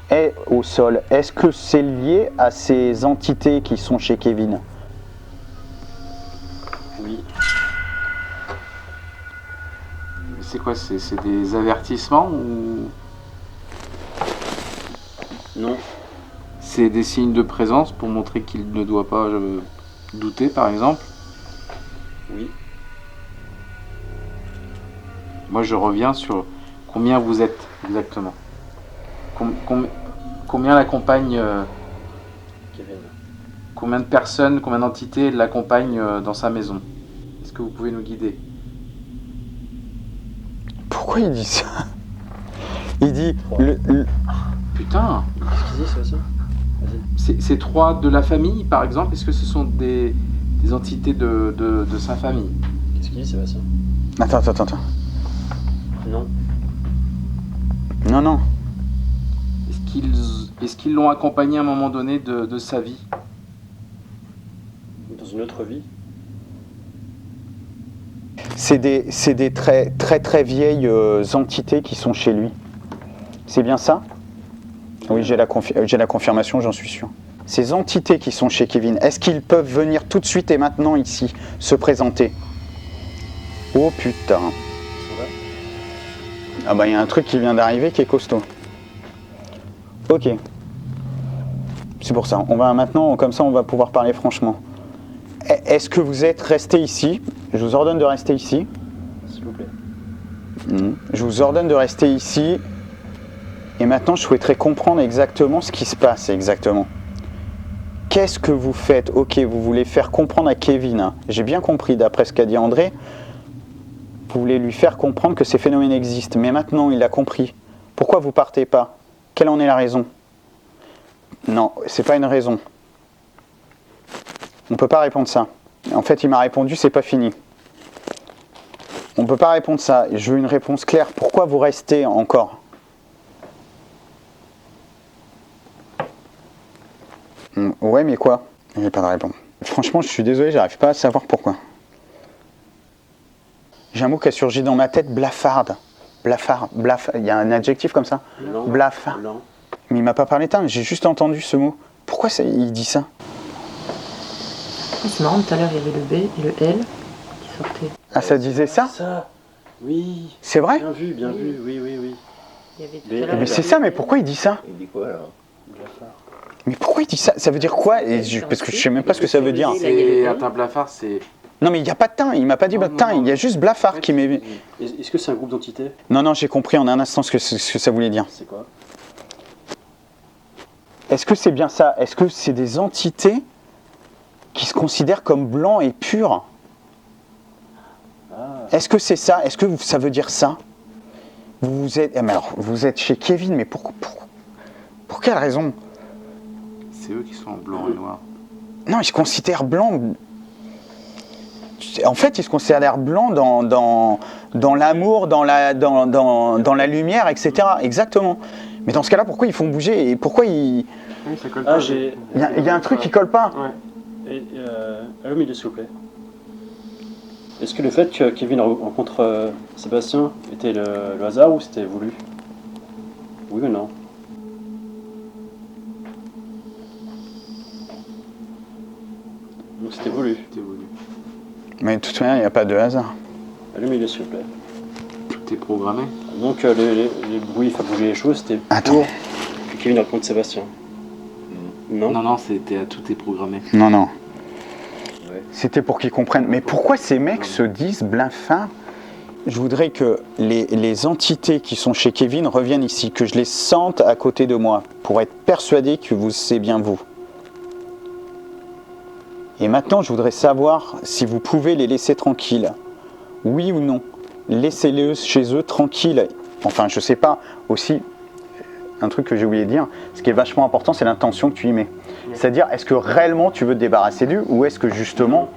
est au sol, est-ce que c'est lié à ces entités qui sont chez Kevin? Oui. C'est quoi? C'est des avertissements ou Non. c'est des signes de présence pour montrer qu'il ne doit pas douter, par exemple? Oui. Moi, je reviens sur combien vous êtes exactement. Combien l'accompagne, Kevin. combien de personnes, combien d'entités l'accompagnent dans sa maison? Est-ce que vous pouvez nous guider? Pourquoi il dit ça? Il dit... Putain, Qu'est-ce qu'il dit, Sébastien? Vas-y. c'est 3 de la famille, par exemple. Est-ce que ce sont des entités de sa famille? Qu'est-ce qu'il dit, Sébastien? Attends. Non. Non. Est-ce qu'ils l'ont accompagné à un moment donné de sa vie? Dans une autre vie? C'est des très vieilles entités qui sont chez lui. C'est bien ça? Oui, j'ai la confirmation, j'en suis sûr. Ces entités qui sont chez Kevin, est-ce qu'ils peuvent venir tout de suite et maintenant ici, se présenter? Oh putain. Ah bah il y a un truc qui vient d'arriver qui est costaud. Ok. C'est pour ça. On va maintenant, comme ça on va pouvoir parler franchement. Est-ce que vous êtes resté ici? Je vous ordonne de rester ici. S'il vous plaît. Je vous ordonne de rester ici. Et maintenant, je souhaiterais comprendre exactement ce qui se passe exactement. Qu'est-ce que vous faites? Ok, vous voulez faire comprendre à Kevin. J'ai bien compris d'après ce qu'a dit André. Vous voulez lui faire comprendre que ces phénomènes existent. Mais maintenant, il a compris. Pourquoi vous partez pas? Quelle en est la raison? Non, c'est pas une raison. On peut pas répondre ça. En fait, il m'a répondu, c'est pas fini. On peut pas répondre ça. Je veux une réponse claire. Pourquoi vous restez encore? Ouais, mais quoi? J'ai pas de réponse. Franchement, je suis désolé, j'arrive pas à savoir pourquoi. J'ai un mot qui a surgi dans ma tête, blafarde. Blafard. Il y a un adjectif comme ça? Blanc. Blafard. Blanc. Mais il m'a pas parlé de ça, j'ai juste entendu ce mot. Pourquoi il dit ça? C'est marrant, tout à l'heure il y avait le B et le L qui sortaient. Ah, ça disait ça? Ça. Oui. C'est vrai? Bien vu, bien vu. Oui. Il y avait tout Mais- à l'heure Mais c'est ça, mais pourquoi il dit ça? Il dit quoi alors? Blafard. Mais pourquoi il dit ça? Ça veut dire quoi? Parce que je sais même pas ce que ça veut dire. C'est un blafard, c'est... Non, mais il n'y a pas de teint, il m'a pas dit Non, teint, non. il y a juste blafard qui m'est... Est-ce que c'est un groupe d'entités? Non, j'ai compris en un instant ce que ça voulait dire. C'est quoi? Est-ce que c'est bien ça? Est-ce que c'est des entités qui se considèrent comme blancs et purs? Est-ce que c'est ça? Est-ce que ça veut dire ça? Vous êtes chez Kevin, mais pour quelle raison? C'est eux qui sont en blanc et noir. Non, ils se considèrent blancs. En fait, ils se considèrent blancs dans l'amour, dans la lumière, etc. Exactement. Mais dans ce cas-là, pourquoi ils font bouger et pourquoi ils... Oui, ça colle Ah, pas. j'ai. Il y a un truc qui colle pas. Ouais. Et, allô, milieu, s'il vous plaît. Est-ce que le fait que Kevin rencontre Sébastien était le hasard ou c'était voulu? Oui ou non? Donc c'était voulu. Mais de toute manière, il n'y a pas de hasard. Allô, milieu, s'il vous plaît. Tout est programmé. Donc les bruits, faire bouger les choses, c'était Attends. pour que Kevin rencontre Sébastien. Non. Non, tout est programmé. Non, non. Ouais. C'était pour qu'ils comprennent. Mais pourquoi ces mecs se disent blafards? Je voudrais que les entités qui sont chez Kevin reviennent ici, que je les sente à côté de moi, pour être persuadé que c'est bien vous. Et maintenant, je voudrais savoir si vous pouvez les laisser tranquilles. Oui ou non? Laissez-les chez eux tranquilles. Enfin, je sais pas. Aussi, un truc que j'ai oublié de dire, ce qui est vachement important, c'est l'intention que tu y mets. C'est-à-dire, est-ce que réellement tu veux te débarrasser d'eux, ou est-ce que justement,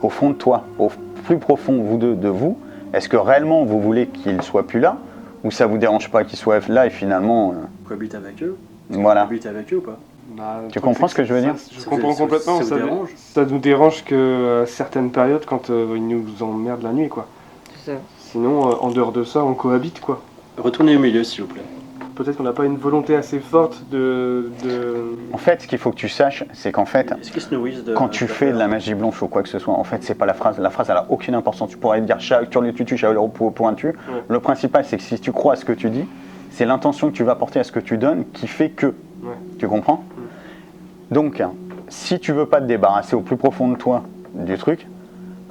au fond de toi, au plus profond vous deux, de vous, est-ce que réellement vous voulez qu'ils soient plus là, ou ça vous dérange pas qu'ils soient là et finalement... Cohabite avec eux. Voilà. Cohabite avec eux ou pas? Bah, Tu comprends ce que je veux dire? Je comprends complètement. Ça vous dérange? Ça nous dérange que certaines périodes quand ils nous emmerdent la nuit, quoi. C'est ça. Sinon, en dehors de ça, on cohabite, quoi. Retournez au milieu, s'il vous plaît. Peut-être qu'on n'a pas une volonté assez forte de... En fait, ce qu'il faut que tu saches, c'est qu'en fait, Est-ce qu'ils se nourrissent de... quand tu fais de la magie blanche ou quoi que ce soit, en fait, c'est pas la phrase. La phrase, elle a aucune importance. Tu pourrais dire tutu, chaleur pointu. Ouais. Le principal, c'est que si tu crois à ce que tu dis, c'est l'intention que tu vas porter à ce que tu donnes qui fait que. Ouais. Tu comprends? Donc, si tu veux pas te débarrasser au plus profond de toi du truc,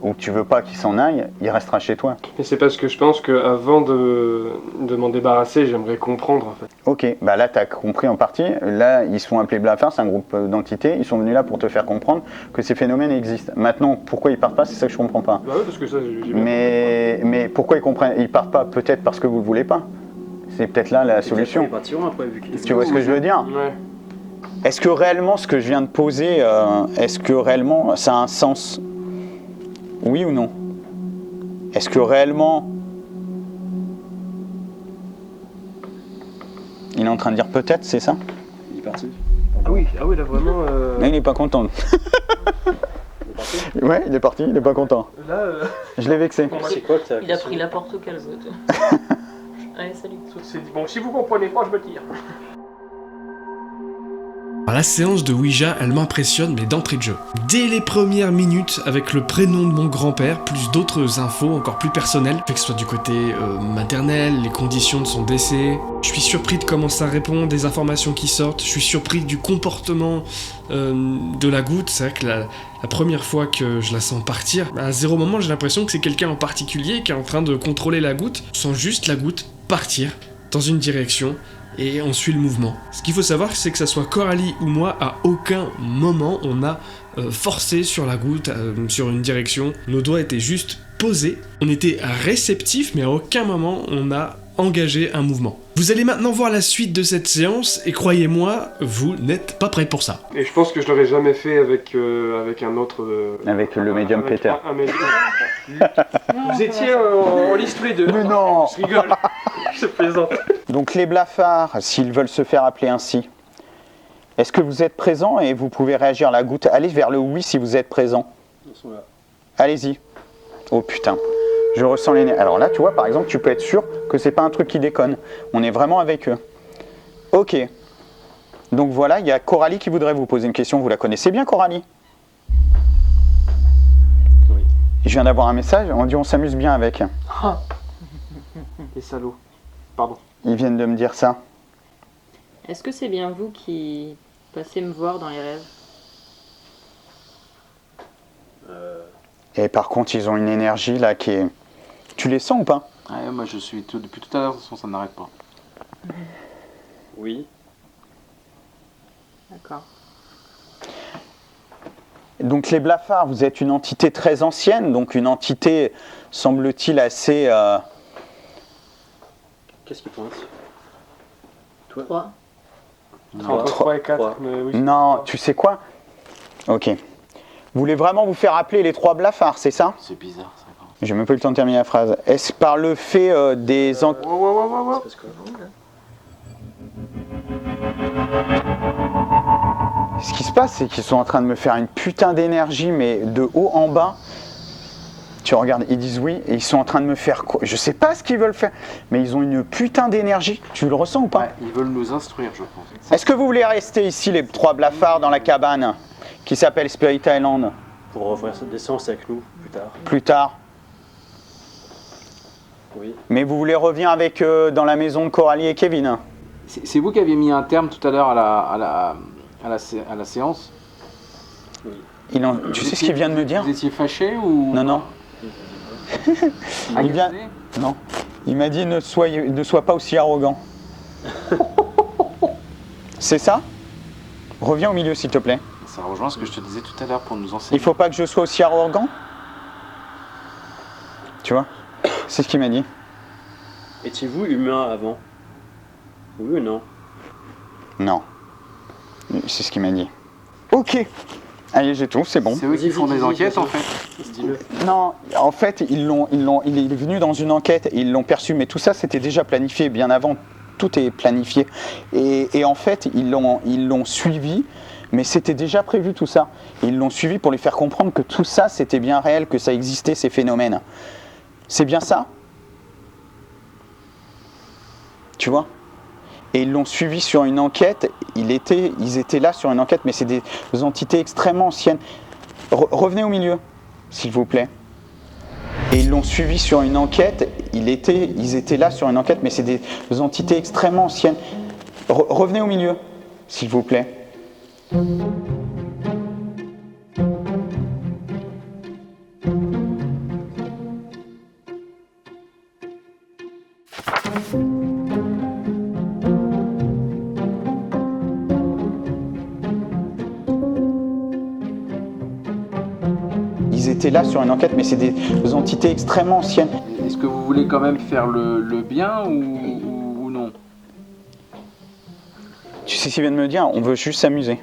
ou que tu veux pas qu'il s'en aille, il restera chez toi. Et c'est parce que je pense qu'avant de m'en débarrasser, j'aimerais comprendre, en fait. Ok, bah là t'as compris en partie. Là ils sont appelés blafards, c'est un groupe d'entités. Ils sont venus là pour te faire comprendre que ces phénomènes existent. Maintenant, pourquoi ils partent pas, c'est ça que je comprends pas. Bah ouais, parce que ça, j'ai bien Mais pourquoi ils partent pas? Peut-être parce que vous le voulez pas. C'est peut-être là la solution. Ils partiront après, vu qu'ils... Tu vois ce que je veux dire? Ouais. Est-ce que réellement ce que je viens de poser, est-ce que réellement ça a un sens? Oui ou non? Est-ce que réellement... Il est en train de dire peut-être, c'est ça? Il est parti. Ah oui, là, vraiment... Mais il n'est pas content. Ouais, il est parti, il n'est pas content. Là, Je l'ai vexé. C'est quoi que t'as... Il a pris la porte au calme. Allez, salut. c'est dit, bon, si vous comprenez pas, je me tire. Alors, la séance de Ouija, elle m'impressionne, mais d'entrée de jeu. Dès les premières minutes, avec le prénom de mon grand-père, plus d'autres infos encore plus personnelles, que ce soit du côté maternel, les conditions de son décès. Je suis surpris de comment ça répond, des informations qui sortent. Je suis surpris du comportement de la goutte. C'est vrai que la première fois que je la sens partir, à zéro moment, j'ai l'impression que c'est quelqu'un en particulier qui est en train de contrôler la goutte, sans juste la goutte partir dans une direction. Et on suit le mouvement. Ce qu'il faut savoir, c'est que ça soit Coralie ou moi, à aucun moment on a forcé sur la goutte, sur une direction. Nos doigts étaient juste posés. On était réceptifs, mais à aucun moment on a engagé un mouvement. Vous allez maintenant voir la suite de cette séance, et croyez-moi, vous n'êtes pas prêts pour ça. Et je pense que je l'aurais jamais fait avec un autre... Avec le médium avec Peter. un médium. Vous étiez en liste tous les deux. Mais non! Je rigole. Je plaisante. Donc les blafards, s'ils veulent se faire appeler ainsi, est-ce que vous êtes présents et vous pouvez réagir à la goutte? Allez vers le oui si vous êtes présent. Ils sont là. Allez-y. Oh putain, je ressens l'énergie. Alors là, tu vois, par exemple, tu peux être sûr que c'est pas un truc qui déconne. On est vraiment avec eux. Ok. Donc voilà, il y a Coralie qui voudrait vous poser une question. Vous la connaissez bien, Coralie? Oui. Je viens d'avoir un message, on dit on s'amuse bien avec. Les salauds. Pardon. Ils viennent de me dire ça. Est-ce que c'est bien vous qui passez me voir dans les rêves? Et par contre, ils ont une énergie là qui est... Tu les sens ou pas? Ouais, moi je suis depuis tout à l'heure, de toute façon ça n'arrête pas. Oui. D'accord. Donc les blafards, vous êtes une entité très ancienne, donc une entité, semble-t-il, assez... Qu'est-ce qui pointe? 3. Entre 3 et 4. Trois. Mais oui. Non, tu sais quoi? Ok. Vous voulez vraiment vous faire appeler les trois blafards, c'est ça? C'est bizarre ça. Quand même. J'ai même pas eu le temps de terminer la phrase. Est-ce par le fait des... Wow. C'est parce que... c'est qu'ils sont en train de me faire une putain d'énergie, mais de haut en bas. Tu regardes, ils disent oui, et ils sont en train de me faire quoi? Je sais pas ce qu'ils veulent faire, mais ils ont une putain d'énergie. Tu le ressens ou pas? Ouais, ils veulent nous instruire, je pense. Est-ce que vous voulez rester ici, les 3 blafards, dans la cabane qui s'appelle Spirit Island? Pour refaire des séances avec nous plus tard. Plus tard. Oui. Mais vous voulez revenir avec dans la maison de Coralie et Kevin? C'est vous qui aviez mis un terme tout à l'heure à la séance. Tu sais ce qu'il vient de me dire? Vous étiez fâché ou... Non, non. Il vient... Agacé? Non. Il m'a dit ne sois pas aussi arrogant. C'est ça? Reviens au milieu s'il te plaît. Ça rejoint ce que je te disais tout à l'heure pour nous enseigner. Il faut pas que je sois aussi arrogant? Tu vois? C'est ce qu'il m'a dit. Étiez-vous humain avant? Oui ou non? Non. C'est ce qu'il m'a dit. Ok. Allez, j'ai tout, c'est bon. C'est eux qui font des enquêtes en fait. Dis-le. Non, en fait, il est venu dans une enquête, et ils l'ont perçu, mais tout ça c'était déjà planifié bien avant. Tout est planifié. Et en fait, ils l'ont suivi, mais c'était déjà prévu tout ça. Ils l'ont suivi pour lui faire comprendre que tout ça c'était bien réel, que ça existait ces phénomènes. C'est bien ça? Tu vois? Et ils l'ont suivi sur une enquête, ils étaient là sur une enquête, mais c'est des entités extrêmement anciennes. Revenez au milieu, s'il vous plaît. Et ils l'ont suivi sur une enquête, ils étaient là sur une enquête, mais c'est des entités extrêmement anciennes. Revenez au milieu, s'il vous plaît. Ils étaient là sur une enquête, mais c'est des entités extrêmement anciennes. Est-ce que vous voulez quand même faire le bien ou non? Tu sais ce qu'ils viennent de me dire? On veut juste s'amuser.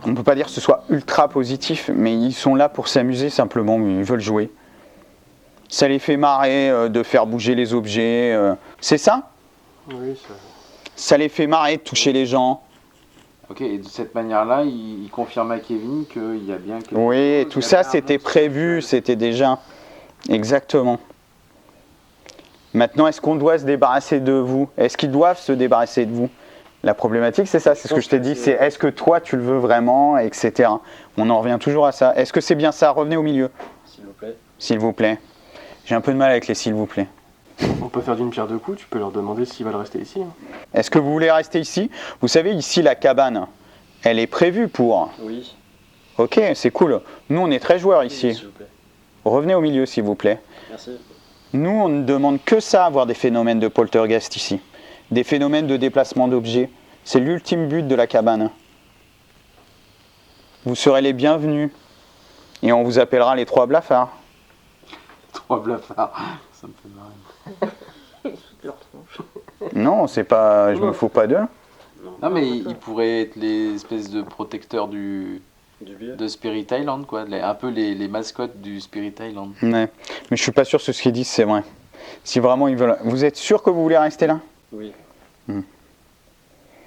On ne peut pas dire que ce soit ultra positif, mais ils sont là pour s'amuser simplement, ils veulent jouer. Ça les fait marrer de faire bouger les objets. C'est ça? Oui, ça. Ça les fait marrer de toucher les gens. Ok, et de cette manière-là, il confirme à Kevin qu'il y a bien quelque Oui, chose, tout il y a ça bien un c'était autre prévu, système. c'était déjà... Exactement. Maintenant, est-ce qu'on doit se débarrasser de vous? Est-ce qu'ils doivent se débarrasser de vous? La problématique, c'est ça, c'est ce que je t'ai dit, c'est est-ce que toi tu le veux vraiment, etc. On en revient toujours à ça. Est-ce que c'est bien ça? Revenez au milieu. S'il vous plaît. S'il vous plaît. J'ai un peu de mal avec les s'il vous plaît. On peut faire d'une pierre deux coups, tu peux leur demander s'ils veulent rester ici. Est-ce que vous voulez rester ici? Vous savez, ici, la cabane, elle est prévue pour... Oui. Ok, c'est cool. Nous, on est très joueurs ici. S'il vous plaît. Revenez au milieu, s'il vous plaît. Merci. Nous, on ne demande que ça, avoir des phénomènes de poltergeist ici. Des phénomènes de déplacement d'objets. C'est l'ultime but de la cabane. Vous serez les bienvenus. Et on vous appellera les 3 blafards. 3 blafards, ça me fait marrer. Non, c'est pas... Je me fous pas d'eux. Non mais ils pourraient être les espèces de protecteurs Du biais. de Spirit Island, quoi. Un peu les mascottes du Spirit Island. Ouais. Mais je suis pas sûr que ce qu'ils disent, c'est vrai. Si vraiment ils veulent... Vous êtes sûr que vous voulez rester là? Oui.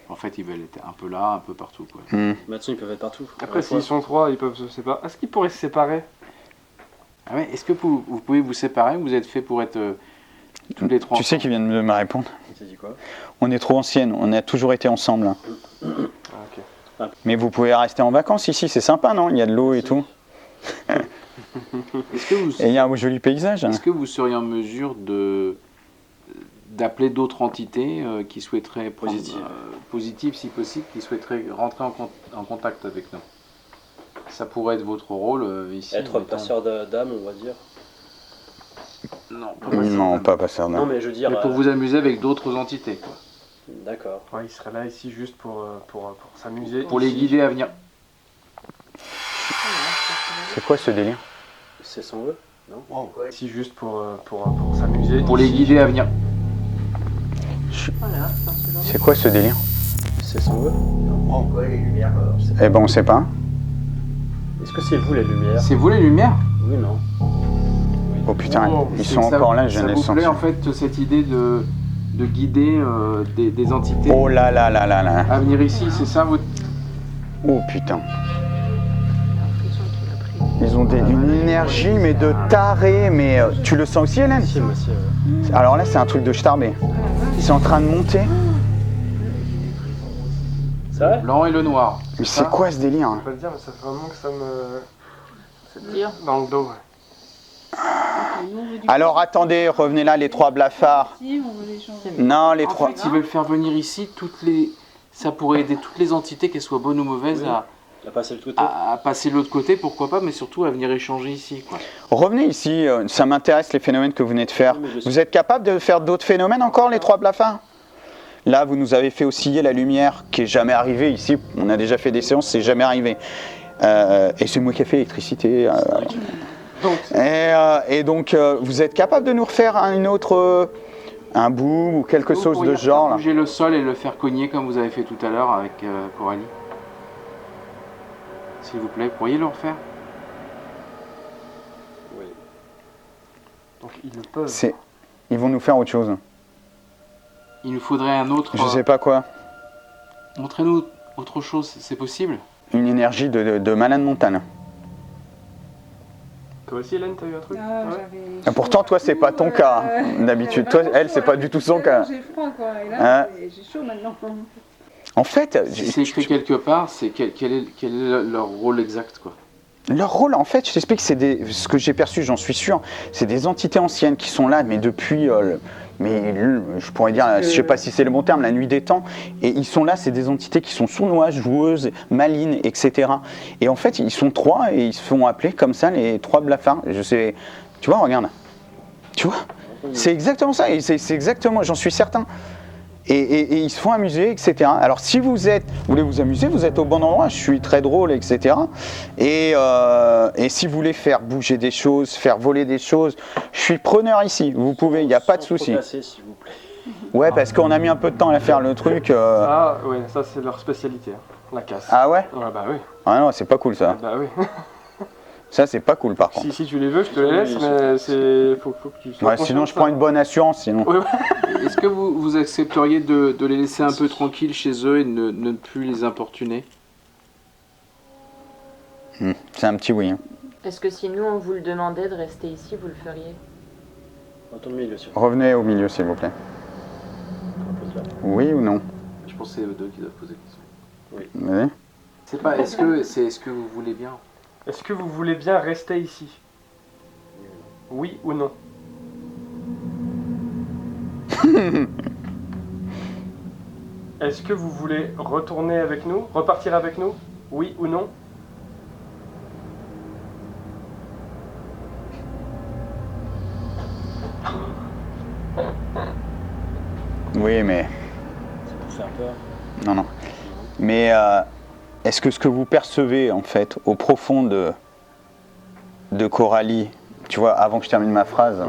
En fait, ils veulent être un peu là, un peu partout, quoi. Maintenant, ils peuvent être partout. Après, s'ils sont 3, ils peuvent se séparer. Est-ce qu'ils pourraient se séparer? Ah ouais, est-ce que vous pouvez vous séparer? Vous êtes fait pour être tous les 3 Tu sais qu'ils viennent de me répondre. Il s'est dit quoi? On est trop anciennes, on a toujours été ensemble. Hein. Ah, ok. Mais vous pouvez rester en vacances ici, c'est sympa, non? Il y a de l'eau et tout. Est-ce que vous... Et il y a un joli paysage. Hein. Est-ce que vous seriez en mesure d'appeler d'autres entités qui souhaiteraient prendre, positives si possible, qui souhaiteraient rentrer en contact avec nous? Ça pourrait être votre rôle ici. Être mettons. passeur d'âme, on va dire. Non, Pas passeur Non, d'âme. mais je veux dire. mais pour vous amuser avec d'autres entités, quoi. D'accord. Ouais, ils seraient là ici juste pour s'amuser. Pour les guider à venir. C'est quoi ce délire? C'est son vœu, non? Ici juste pour s'amuser. Pour les guider à venir. C'est quoi ce délire? C'est son vœu. Eh ben on sait pas. Est-ce que c'est vous les lumières? C'est vous les lumières? Oui, non. Oh putain, ils C'est sont que ça- encore là, je viens de les Ça vous plaît sentir. en fait cette idée de guider des entités Oh là là là là là. à venir ici, c'est ça votre... Oh putain. Ils ont une énergie, mais de taré. Mais tu le sens aussi, Hélène? Si, moi aussi, ouais. Alors là, c'est un truc de starbé. C'est en train de monter. C'est vrai? Le blanc et le noir. Mais c'est quoi ce délire? Je peux pas te dire, mais ça fait vraiment que ça me... C'est dur. Dans le dos, ouais. Alors attendez, revenez là, les 3 blafards. Non, les En 3. fait, ils veulent faire venir ici ça pourrait aider toutes les entités, qu'elles soient bonnes ou mauvaises, Oui. À passer de l'autre côté. à passer de l'autre côté, pourquoi pas, mais surtout à venir échanger ici, quoi. Revenez ici, ça m'intéresse les phénomènes que vous venez de faire. Oui, mais je sais. Vous êtes capable de faire d'autres phénomènes encore, les 3 blafards? Là, vous nous avez fait osciller la lumière, qui est jamais arrivée ici. On a déjà fait des séances, c'est jamais arrivé. Et c'est moi qui ai fait l'électricité. Et donc, vous êtes capable de nous refaire une autre, un boom ou quelque Vous chose pourriez de ce genre là? bouger le sol et le faire cogner comme vous avez fait tout à l'heure avec Coralie. S'il vous plaît, vous pourriez le refaire? Oui. Donc ils le peuvent. Ils vont nous faire autre chose. Il nous faudrait un autre... Je sais pas quoi. Montrez-nous autre chose, c'est possible? Une énergie de malade mentale. Toi aussi, Hélène, t'as eu un truc? Et pourtant, toi, c'est pas ton cas, d'habitude. Toi, elle, c'est pas du tout son cas. J'ai froid, quoi. Et là, j'ai chaud maintenant. En fait, Si c'est écrit quelque part, c'est quel est leur rôle exact, quoi? leur rôle, en fait, je t'explique, ce que j'ai perçu, j'en suis sûr, c'est des entités anciennes qui sont là, mais depuis, je pourrais dire, je sais pas si c'est le bon terme, la nuit des temps, et ils sont là, c'est des entités qui sont sournoises, joueuses, malines, etc. Et en fait, ils sont 3 et ils se font appeler comme ça les 3 blafards. Je sais, tu vois, regarde, tu vois, c'est exactement ça, et c'est exactement, j'en suis certain. Et ils se font amuser, etc. Alors si vous voulez vous amuser, vous êtes au bon endroit, je suis très drôle, etc. Et si vous voulez faire bouger des choses, faire voler des choses, je suis preneur ici, vous pouvez, il n'y a pas de souci. S'il vous plaît. Ouais, parce qu'on a mis un peu de temps à faire le truc. Ah ouais, ça c'est leur spécialité, hein, la casse. Ah ouais? Ouais, bah oui. Ah non, c'est pas cool ça. Bah oui. Ça, c'est pas cool par contre. Si tu les veux, je te les laisse, mais faut que tu sois Ouais, conscient sinon, de je ça. prends une bonne assurance, sinon. Ouais, Est-ce que vous accepteriez de les laisser un peu tranquilles chez eux et de ne plus les importuner? C'est un petit oui. Hein. Est-ce que si nous on vous le demandait de rester ici, vous le feriez? Dans le milieu, s'il vous Revenez au milieu, s'il vous plaît. plaît. Oui ou non? Je pense que c'est eux deux qui doivent poser la question. Oui. C'est pas, est-ce que vous voulez bien? Est-ce que vous voulez bien rester ici? Oui ou non? Est-ce que vous voulez retourner avec nous? Repartir avec nous? Oui ou non? Oui, mais... C'est pour faire peur. Non. Mais est-ce que ce que vous percevez, en fait, au profond de Coralie, tu vois, avant que je termine ma phrase,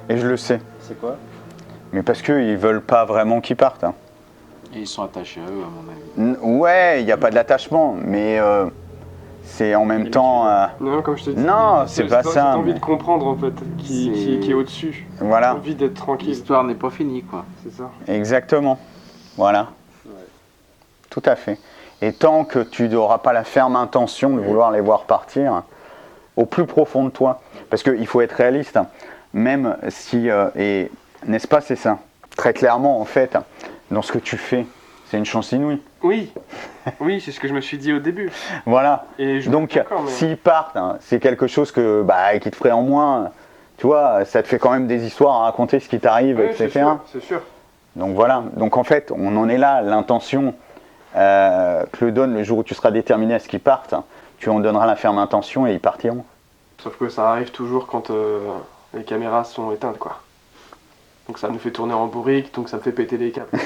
et je le sais, C'est quoi? mais parce qu'ils veulent pas vraiment qu'ils partent. Hein. Et ils sont attachés à eux, à mon avis. Ouais, il n'y a pas de l'attachement, mais c'est en même temps... Non, comme je te dis. Non, c'est pas ça, Cette envie mais- de comprendre en fait, qui est au-dessus. Voilà, Envie d'être tranquille. L'histoire n'est pas finie, quoi. C'est ça. exactement. Voilà. Ouais. Tout à fait. Et tant que tu n'auras pas la ferme intention de vouloir les voir partir, au plus profond de toi, parce qu'il faut être réaliste, même si, et n'est-ce pas, c'est ça, très clairement en fait, dans ce que tu fais, c'est une chance inouïe. Oui, oui, c'est ce que je me suis dit au début. Voilà. Et je Donc, d'accord, mais- s'ils partent, hein, c'est quelque chose qui te ferait en moins, tu vois, ça te fait quand même des histoires à raconter, ce qui t'arrive, Oui, etc. c'est sûr. Donc voilà, donc en fait, on en est là, l'intention que le donne le jour où tu seras déterminé à ce qu'ils partent, tu en donneras la ferme intention et ils partiront. Sauf que ça arrive toujours quand les caméras sont éteintes, quoi. Donc ça nous fait tourner en bourrique, donc ça me fait péter les câbles. Tu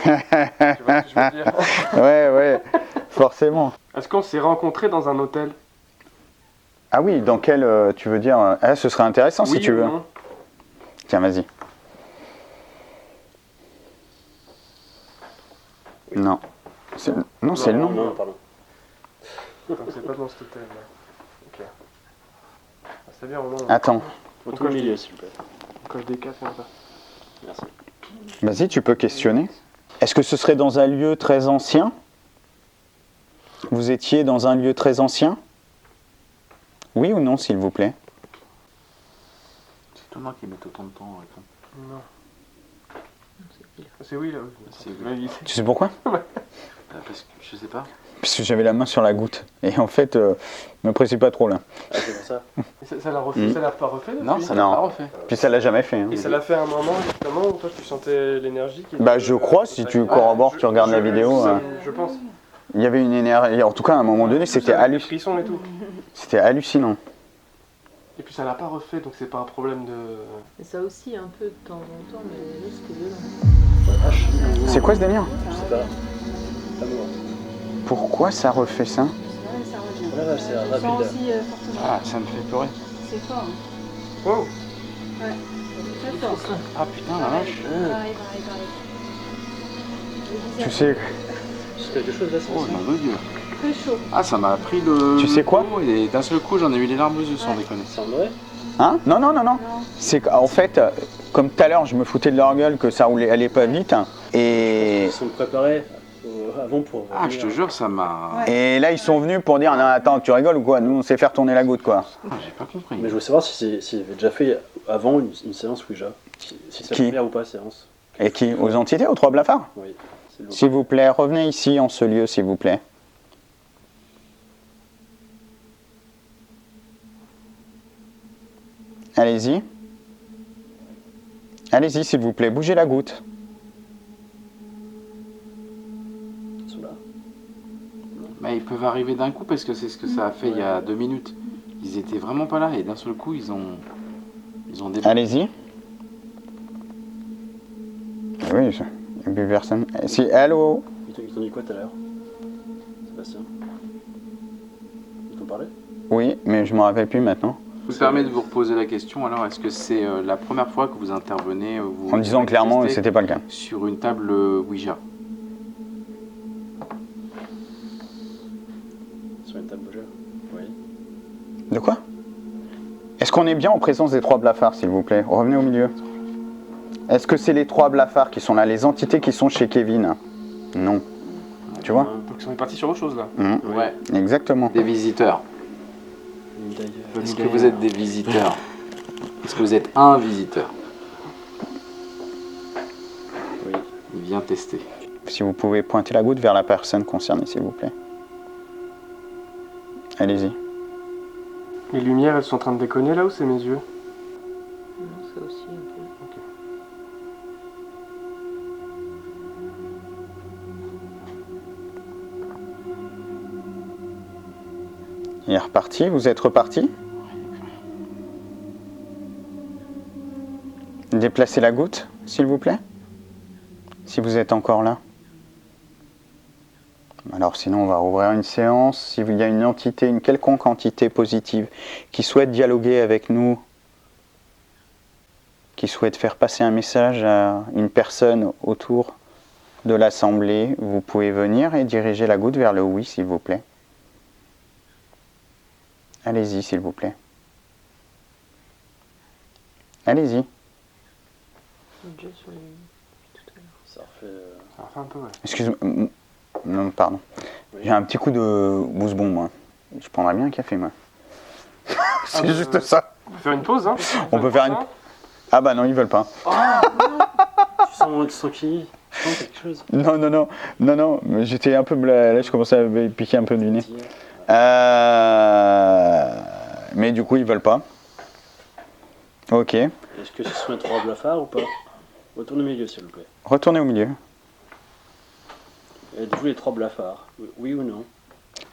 vois ce que je veux dire? Ouais, forcément. Est-ce qu'on s'est rencontrés dans un hôtel? Ah oui, dans quel, tu veux dire, ce serait intéressant si Oui tu ou veux. non? Tiens, vas-y. Non. Non, c'est le nom. Non, pardon. Donc c'est pas dans cet hôtel-là. Ok. Ah, c'est bien, au moins. Attends, Retourne au milieu, s'il vous plaît. On coche des cases comme ça. Merci. vas-y, tu peux questionner. Est-ce que ce serait dans un lieu très ancien? Vous étiez dans un lieu très ancien? Oui ou non, s'il vous plaît? C'est étonnant qu'ils mettent autant de temps à répondre. Non. C'est oui là. C'est Tu sais pourquoi? parce que je sais pas. Parce que j'avais la main sur la goutte. Et en fait, me précise pas trop là. Ah, c'est pour ça. Ça l'a refait, ça l'a pas refait depuis? Non, ça l'a Non. pas refait. Puis ça l'a jamais fait. Hein. Et ça l'a fait à un moment justement où toi tu sentais l'énergie qui Bah je crois, si tu corrobores, tu regardes la vidéo. Je pense. Il y avait une énergie. En tout cas, à un moment donné, c'était Des frissons et tout. C'était hallucinant. Et puis ça l'a pas refait, donc c'est pas un problème de. Et ça aussi un peu de temps en temps, mais là c'était violent. C'est quoi ce délire? Je sais pas. Amour. Pourquoi ça refait ça? Ça revient. Ouais, c'est Je sens rapide. aussi fortement. Ah, ça me fait pleurer. C'est fort. Hein. Wow. Ouais. Très fort. Ah putain, la vache. Pareil. Tu sais, C'est quelque chose là, c'est Oh, nom de Dieu. Très chaud. Ah, ça m'a pris le. Tu sais quoi? Et d'un seul coup, j'en ai eu les larmes aux yeux sans déconner. C'est en vrai? hein? Non. C'est qu'en fait, comme tout à l'heure, je me foutais de leur gueule que ça allait pas vite. Et, Ils sont préparés avant pour. Ah, je te jure, ça m'a. et là, ils sont venus pour dire non, attends, tu rigoles ou quoi? Nous, on sait faire tourner la goutte, quoi. Ah, j'ai pas compris. Mais je voulais savoir s'il avait déjà fait avant une séance Ouija. Si c'est la Qui? première ou pas séance. Et qui? Aux entités, aux trois blafards? Oui. C'est le S'il vous plaît, revenez ici, en ce lieu, s'il vous plaît. Allez-y. Allez-y, s'il vous plaît, bougez la goutte. Ils sont là. Mais ils peuvent arriver d'un coup parce que c'est ce que ça a fait il y a 2 minutes. Ils étaient vraiment pas là et d'un seul coup, ils ont débarqué. Allez-y. Oui, il n'y a plus personne. Si, allô? Ils t'ont dit quoi tout à l'heure, Sébastien? Ils t'ont parlé? Oui, mais je ne me rappelle plus maintenant. Je me permets de vous reposer la question. Alors, est-ce que c'est la première fois que vous intervenez vous En disant clairement que manifestez c'était pas le cas. sur une table Ouija? Sur une table Ouija? Oui. De quoi? Est-ce qu'on est bien en présence des trois blafards, s'il vous plaît? Revenez au milieu. Est-ce que c'est les trois blafards qui sont là, les entités qui sont chez Kevin? Non. Tu vois? Donc ils sont partis sur autre chose là. Ouais. Exactement. Des visiteurs. D'ailleurs. Est-ce que vous êtes des visiteurs? Est-ce que vous êtes un visiteur? Oui. Il vient tester. Si vous pouvez pointer la goutte vers la personne concernée, s'il vous plaît. Allez-y. Les lumières elles sont en train de déconner là ou c'est mes yeux? Non, ça aussi un peu. Il est reparti, vous êtes reparti? Déplacez la goutte, s'il vous plaît. Si vous êtes encore là. Alors sinon on va rouvrir une séance. S'il y a une entité, une quelconque entité positive qui souhaite dialoguer avec nous, qui souhaite faire passer un message à une personne autour de l'assemblée, vous pouvez venir et diriger la goutte vers le oui, s'il vous plaît. Allez-y, s'il vous plaît. Allez-y. Déjà sur les... tout à l'heure. Ça refait. Ça refait un peu, ouais. Excuse-moi. Non, pardon. J'ai un petit coup de bousebon, moi. Je prendrais bien un café, moi. C'est juste ça. On peut faire une pause, hein? On peut faire une... Ah bah non, ils veulent pas. Tu sens qui? Tu sens quelque chose? Non, mais j'étais un peu... Là, je commençais à me piquer un peu du nez. Mais du coup, ils veulent pas. Ok. Est-ce que ce sont les trois blafards ou pas? Retournez au milieu, s'il vous plaît. Retournez au milieu. Êtes-vous les trois blafards? Oui ou non?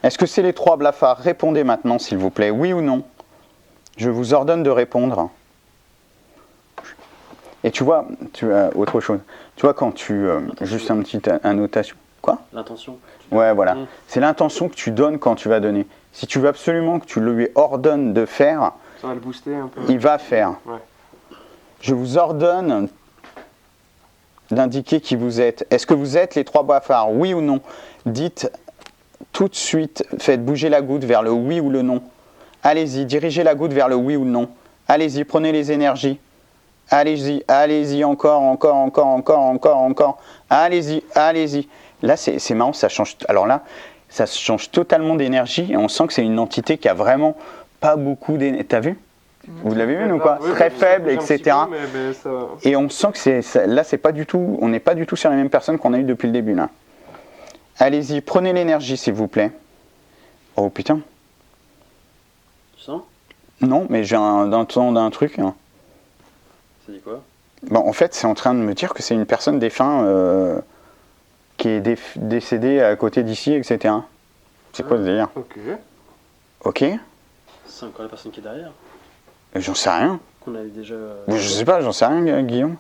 Est-ce que c'est les trois blafards? Répondez maintenant, s'il vous plaît. Oui ou non? Je vous ordonne de répondre. Et tu vois, autre chose. Tu vois, quand tu... juste un petit annotation. Quoi? L'intention. Ouais, voilà. C'est l'intention que tu donnes quand tu vas donner. Si tu veux absolument que tu lui ordonnes de faire, Ça va le booster un peu. il va faire. Ouais. Je vous ordonne d'indiquer qui vous êtes. Est-ce que vous êtes les trois blafards? Oui ou non? Dites tout de suite, faites bouger la goutte vers le oui ou le non. Allez-y, dirigez la goutte vers le oui ou le non. Allez-y, prenez les énergies. Allez-y, encore. Allez-y. Là, c'est marrant, ça change. Alors là, ça change totalement d'énergie et on sent que c'est une entité qui a vraiment pas beaucoup d'énergie. T'as vu? Vous l'avez vu ou quoi? Oui, Très j'ai faible, un petit etc. peu, mais ça va. Et on sent que là, c'est pas du tout, on n'est pas du tout sur les mêmes personnes qu'on a eues depuis le début là. Allez-y, prenez l'énergie s'il vous plaît. Oh putain. Tu sens? Non, mais j'ai d'un truc. Hein. Ça dit quoi? Bon, en fait, c'est en train de me dire que c'est une personne défunte qui est décédée à côté d'ici, etc. C'est quoi ce délire? Ok. Ok. C'est encore la personne qui est derrière. J'en sais rien. Qu'on avait déjà. Je sais pas, j'en sais rien, Guillaume.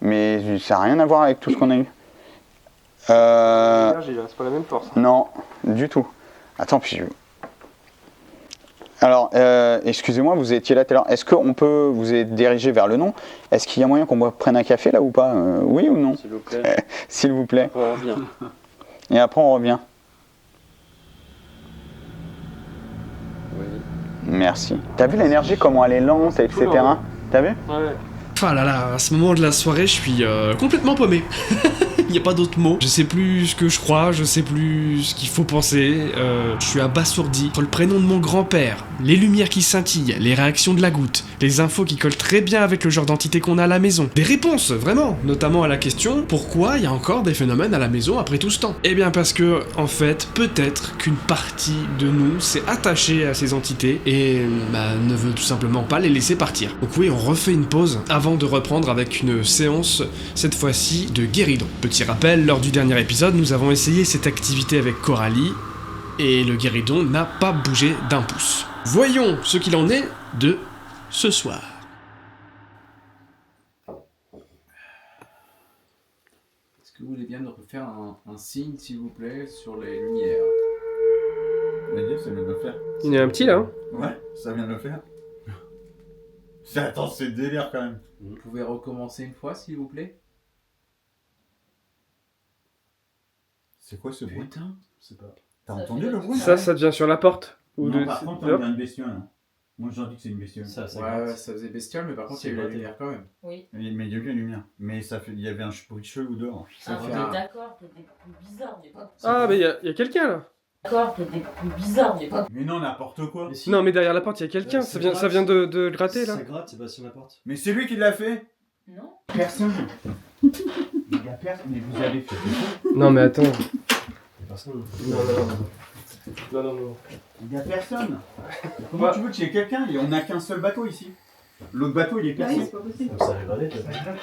Mais ça n'a rien à voir avec tout ce qu'on a eu. L'énergie, là, c'est pas la même force. Non, du tout. Attends, puis. Alors, excusez-moi, vous étiez là tout à l'heure. Est-ce qu'on peut vous est dirigé vers le nom? Est-ce qu'il y a moyen qu'on prenne un café là ou pas? Oui ou non? S'il vous plaît. S'il vous plaît. On revient. Et après, on revient. Oui. Merci. T'as vu l'énergie, comment elle est lente, etc. T'as vu? Ouais. Ah là là, à ce moment de la soirée, je suis complètement paumé. Il n'y a pas d'autre mot. Je sais plus ce que je crois, je sais plus ce qu'il faut penser. Je suis abasourdi. Entre le prénom de mon grand-père, les lumières qui scintillent, les réactions de la goutte, les infos qui collent très bien avec le genre d'entité qu'on a à la maison. Des réponses, vraiment. Notamment à la question, pourquoi il y a encore des phénomènes à la maison après tout ce temps? Eh bien parce que, en fait, peut-être qu'une partie de nous s'est attachée à ces entités et ne veut tout simplement pas les laisser partir. Donc oui, on refait une pause avant de reprendre avec une séance, cette fois-ci, de guéridon. Petit rappel, lors du dernier épisode, nous avons essayé cette activité avec Coralie, et le guéridon n'a pas bougé d'un pouce. Voyons ce qu'il en est de ce soir. Est-ce que vous voulez bien nous refaire un signe, s'il vous plaît, sur les lumières? Ça vient de le faire. Il y en a un petit là. Hein. Ouais, ça vient de le faire. Attends, c'est délire quand même. Vous pouvez recommencer une fois, s'il vous plaît? C'est quoi ce bruit? Putain, je sais pas. T'as entendu le bruit? Ça devient sur la porte. Ou Non, de... par contre, il y a une bestiole. Hein. Moi, j'en dis que c'est une bestiole. Ça Ouais, ça faisait bestial, mais par contre, il y a eu la lumière quand même. Oui. Mais il y a eu la lumière. Mais il y avait un bruit de cheveux dehors. Ça fait on un- est d'accord, t'es des plus bizarres, mais pas. Ah, mais il y a quelqu'un là. D'accord, t'es des plus bizarres, mais pas. Mais non, n'importe quoi. Mais si. Non, mais derrière la porte, il y a quelqu'un. Ça vient de gratter là. Ça gratte, c'est Bastien Laporte. Mais c'est lui qui l'a fait. Non. Personne. Il y a personne, mais vous avez fait ça. Non, mais attends. Personne. Non. Il n'y a personne. Comment tu veux qu'il y ait quelqu'un? On n'a qu'un seul bateau ici. L'autre bateau, il est Ah oui, percé. c'est pas possible. Ça a gradé.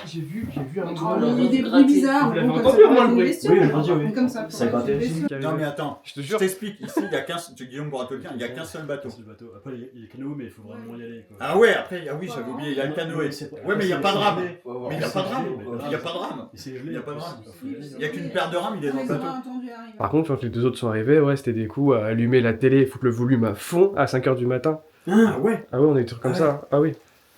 J'ai vu un On a mis des bruits bizarres. Vous l'avez bon, comme entendu, ça, au moins, le une bruit? bestiole, Oui, entendu, oui. comme ça. Ça a gratté une aussi. bestiole. Non mais attends, Je te je jure. t'explique. Ici, il y a qu'un... Guillaume pourra te le dire, il n'y a qu'un seul bateau. C'est le bateau. Après, il y a le canot, mais il faut vraiment y aller. Quoi. Ah ouais, après, oui, j'avais oublié, il y a le canoë. Ouais, mais il n'y a pas de rame. Mais Mais il n'y a pas de rame. Il n'y a pas de rame. Il n'y a pas de rame. Il n'y a qu'une paire de rames, il est dans le Ils ont bateau. entendu arriver. Par contre, quand les deux autres sont arrivés, ouais, c'était des coups à allumer la télé et foutre le volume à fond à 5h du matin. Ah ouais. Ah ouais, on a des trucs comme Ah ça. Ah oui.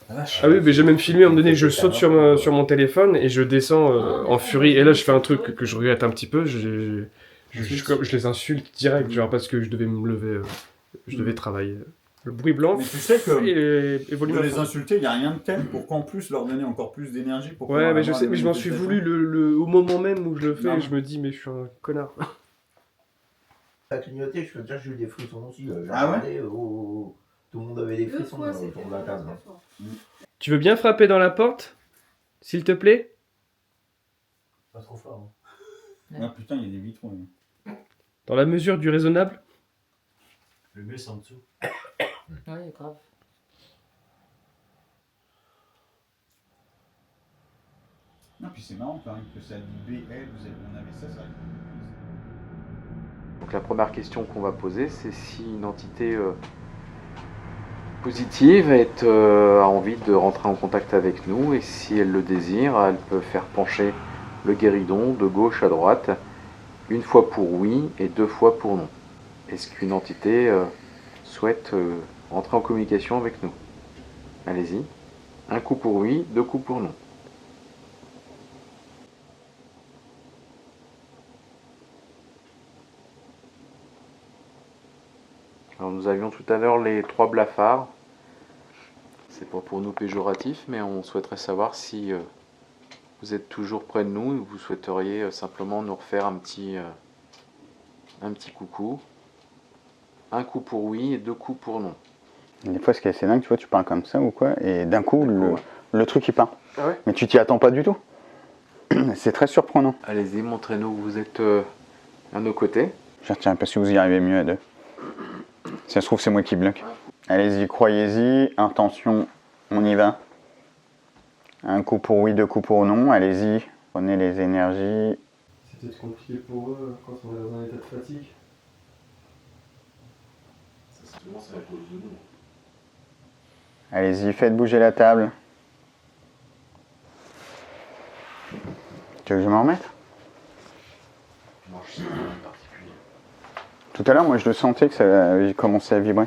La vache. Ah oui, mais j'ai même filmé, à un moment donné, je saute sur mon téléphone et je descends en furie. Et là, je fais un truc que je regrette un petit peu. Je les insulte direct, genre parce que je devais me lever, je devais travailler. Le bruit blanc Mais tu sais que et volume de à les fond. insulter, il n'y a rien de tel pour qu'en plus leur donner encore plus d'énergie. Pour Ouais, pouvoir mais je avoir sais, le mais je même m'en suis téléphone. voulu au moment même où je le fais. Non. Je me dis, mais je suis un connard. Ça a clignoté, je peux te dire que j'ai eu des frissons aussi. J'ai Ah ouais regardé, tout le monde avait des Deux frissons fois, autour c'était de la table. très fort. Tu veux bien frapper dans la porte, s'il te plaît? Pas trop fort. Ah putain, il y a des vitraux. Là. Dans la mesure du raisonnable. Le mieux, c'est en dessous. Ouais, grave. Non, puis c'est marrant quand même que ça dit BL, on avait ça. Donc la première question qu'on va poser, c'est si une entité positive a envie de rentrer en contact avec nous, et si elle le désire, elle peut faire pencher le guéridon de gauche à droite, une fois pour oui et 2 fois pour non. Est-ce qu'une entité souhaite rentrer en communication avec nous? Allez-y. Un coup pour oui, 2 coups pour non. Alors nous avions tout à l'heure les 3 blafards. C'est pas pour nous péjoratif, mais on souhaiterait savoir si vous êtes toujours près de nous et vous souhaiteriez simplement nous refaire un petit coucou. Un coup pour oui et 2 coups pour non. Des fois, ce qui est assez dingue, tu vois, tu parles comme ça ou quoi, et d'un coup, le truc il part. Ah ouais? Mais tu t'y attends pas du tout. C'est très surprenant. Allez-y, montrez-nous que vous êtes à nos côtés. Je retiens pas si vous y arrivez mieux à deux. Si ça se trouve, c'est moi qui bloque. Allez-y, croyez-y. Intention, on y va. Un coup pour oui, deux coups pour non. Allez-y, prenez les énergies. C'est peut-être compliqué pour eux quand on est dans un état de fatigue. Ça, c'est à cause de nous. Allez-y, faites bouger la table. Tu veux que je m'en remette? Non, je sais pas en particulier. Tout à l'heure, moi, je le sentais que ça avait commencé à vibrer.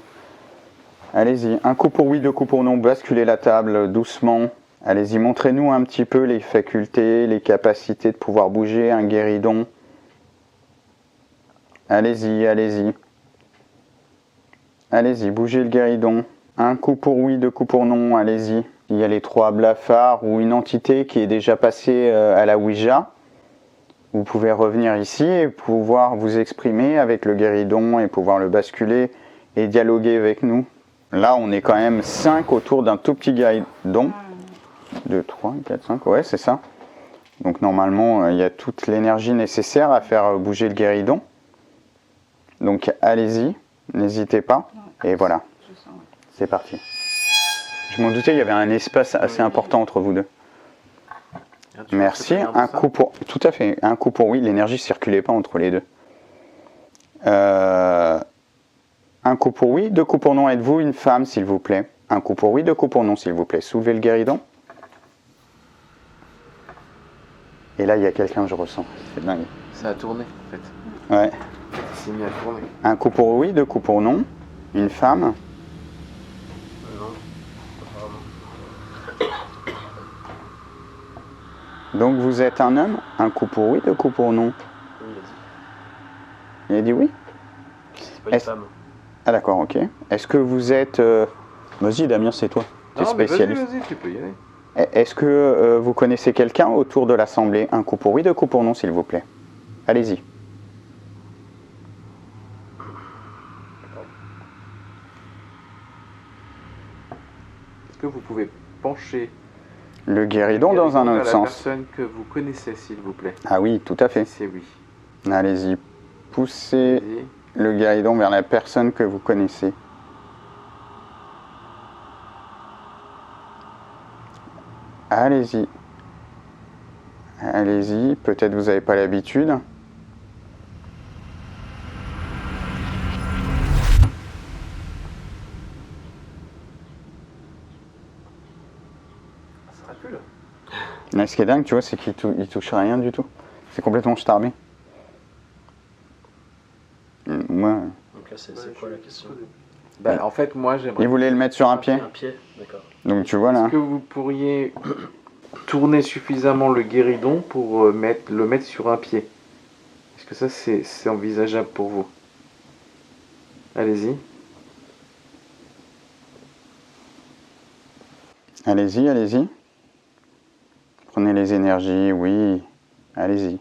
Allez-y, un coup pour oui, deux coups pour non. Basculez la table doucement. Allez-y, montrez-nous un petit peu les facultés, les capacités de pouvoir bouger, un guéridon. Allez-y, allez-y. Allez-y, bougez le guéridon. Un coup pour oui, deux coups pour non, allez-y. Il y a les 3 blafards ou une entité qui est déjà passée à la Ouija. Vous pouvez revenir ici et pouvoir vous exprimer avec le guéridon et pouvoir le basculer et dialoguer avec nous. Là, on est quand même 5 autour d'un tout petit guéridon. 2, 3, 4, 5, ouais, c'est ça. Donc normalement, il y a toute l'énergie nécessaire à faire bouger le guéridon. Donc allez-y, n'hésitez pas. Et voilà, c'est parti. Je m'en doutais, il y avait un espace assez important entre vous deux. Merci. Un coup pour... Tout à fait. Un coup pour oui, l'énergie ne circulait pas entre les deux. Un coup pour oui, deux coups pour non. Êtes-vous une femme, s'il vous plaît? Un coup pour oui, deux coups pour non, s'il vous plaît. Soulevez le guéridon. Et là, il y a quelqu'un, je ressens. C'est dingue. Ça a tourné, en fait. Ouais. Ça s'est mis à tourner. Un coup pour oui, deux coups pour non. Une femme. Donc vous êtes un homme, un coup pour oui, deux coups pour non. Oui, Il a dit oui? c'est pas une femme. Ah d'accord, ok. Est-ce que vous êtes... Vas-y Damien, c'est toi. T'es Non, mais spécialiste. vas-y, tu peux y aller. Est-ce que vous connaissez quelqu'un autour de l'assemblée? Un coup pour oui, deux coups pour non, s'il vous plaît. Allez-y. Est-ce que vous pouvez pencher Le guéridon dans un à autre la sens. personne que vous connaissez, s'il vous plaît? Ah oui, tout à fait. Si c'est oui. Allez-y. Poussez Allez-y. le guéridon vers la personne que vous connaissez. Allez-y. Allez-y. Peut-être vous n'avez pas l'habitude. Ça recule. Mais ce qui est dingue, tu vois, c'est qu'il touche rien du tout. C'est complètement starbé. Moi, Donc là, c'est quoi la question? Bah, en fait, moi, j'aimerais... il voulait le mettre sur un pied. Un pied, d'accord. Donc tu vois là. Est-ce que vous pourriez tourner suffisamment le guéridon pour le mettre sur un pied? Est-ce que ça, c'est envisageable pour vous? Allez-y. Allez-y, allez-y. Prenez les énergies, oui. Allez-y.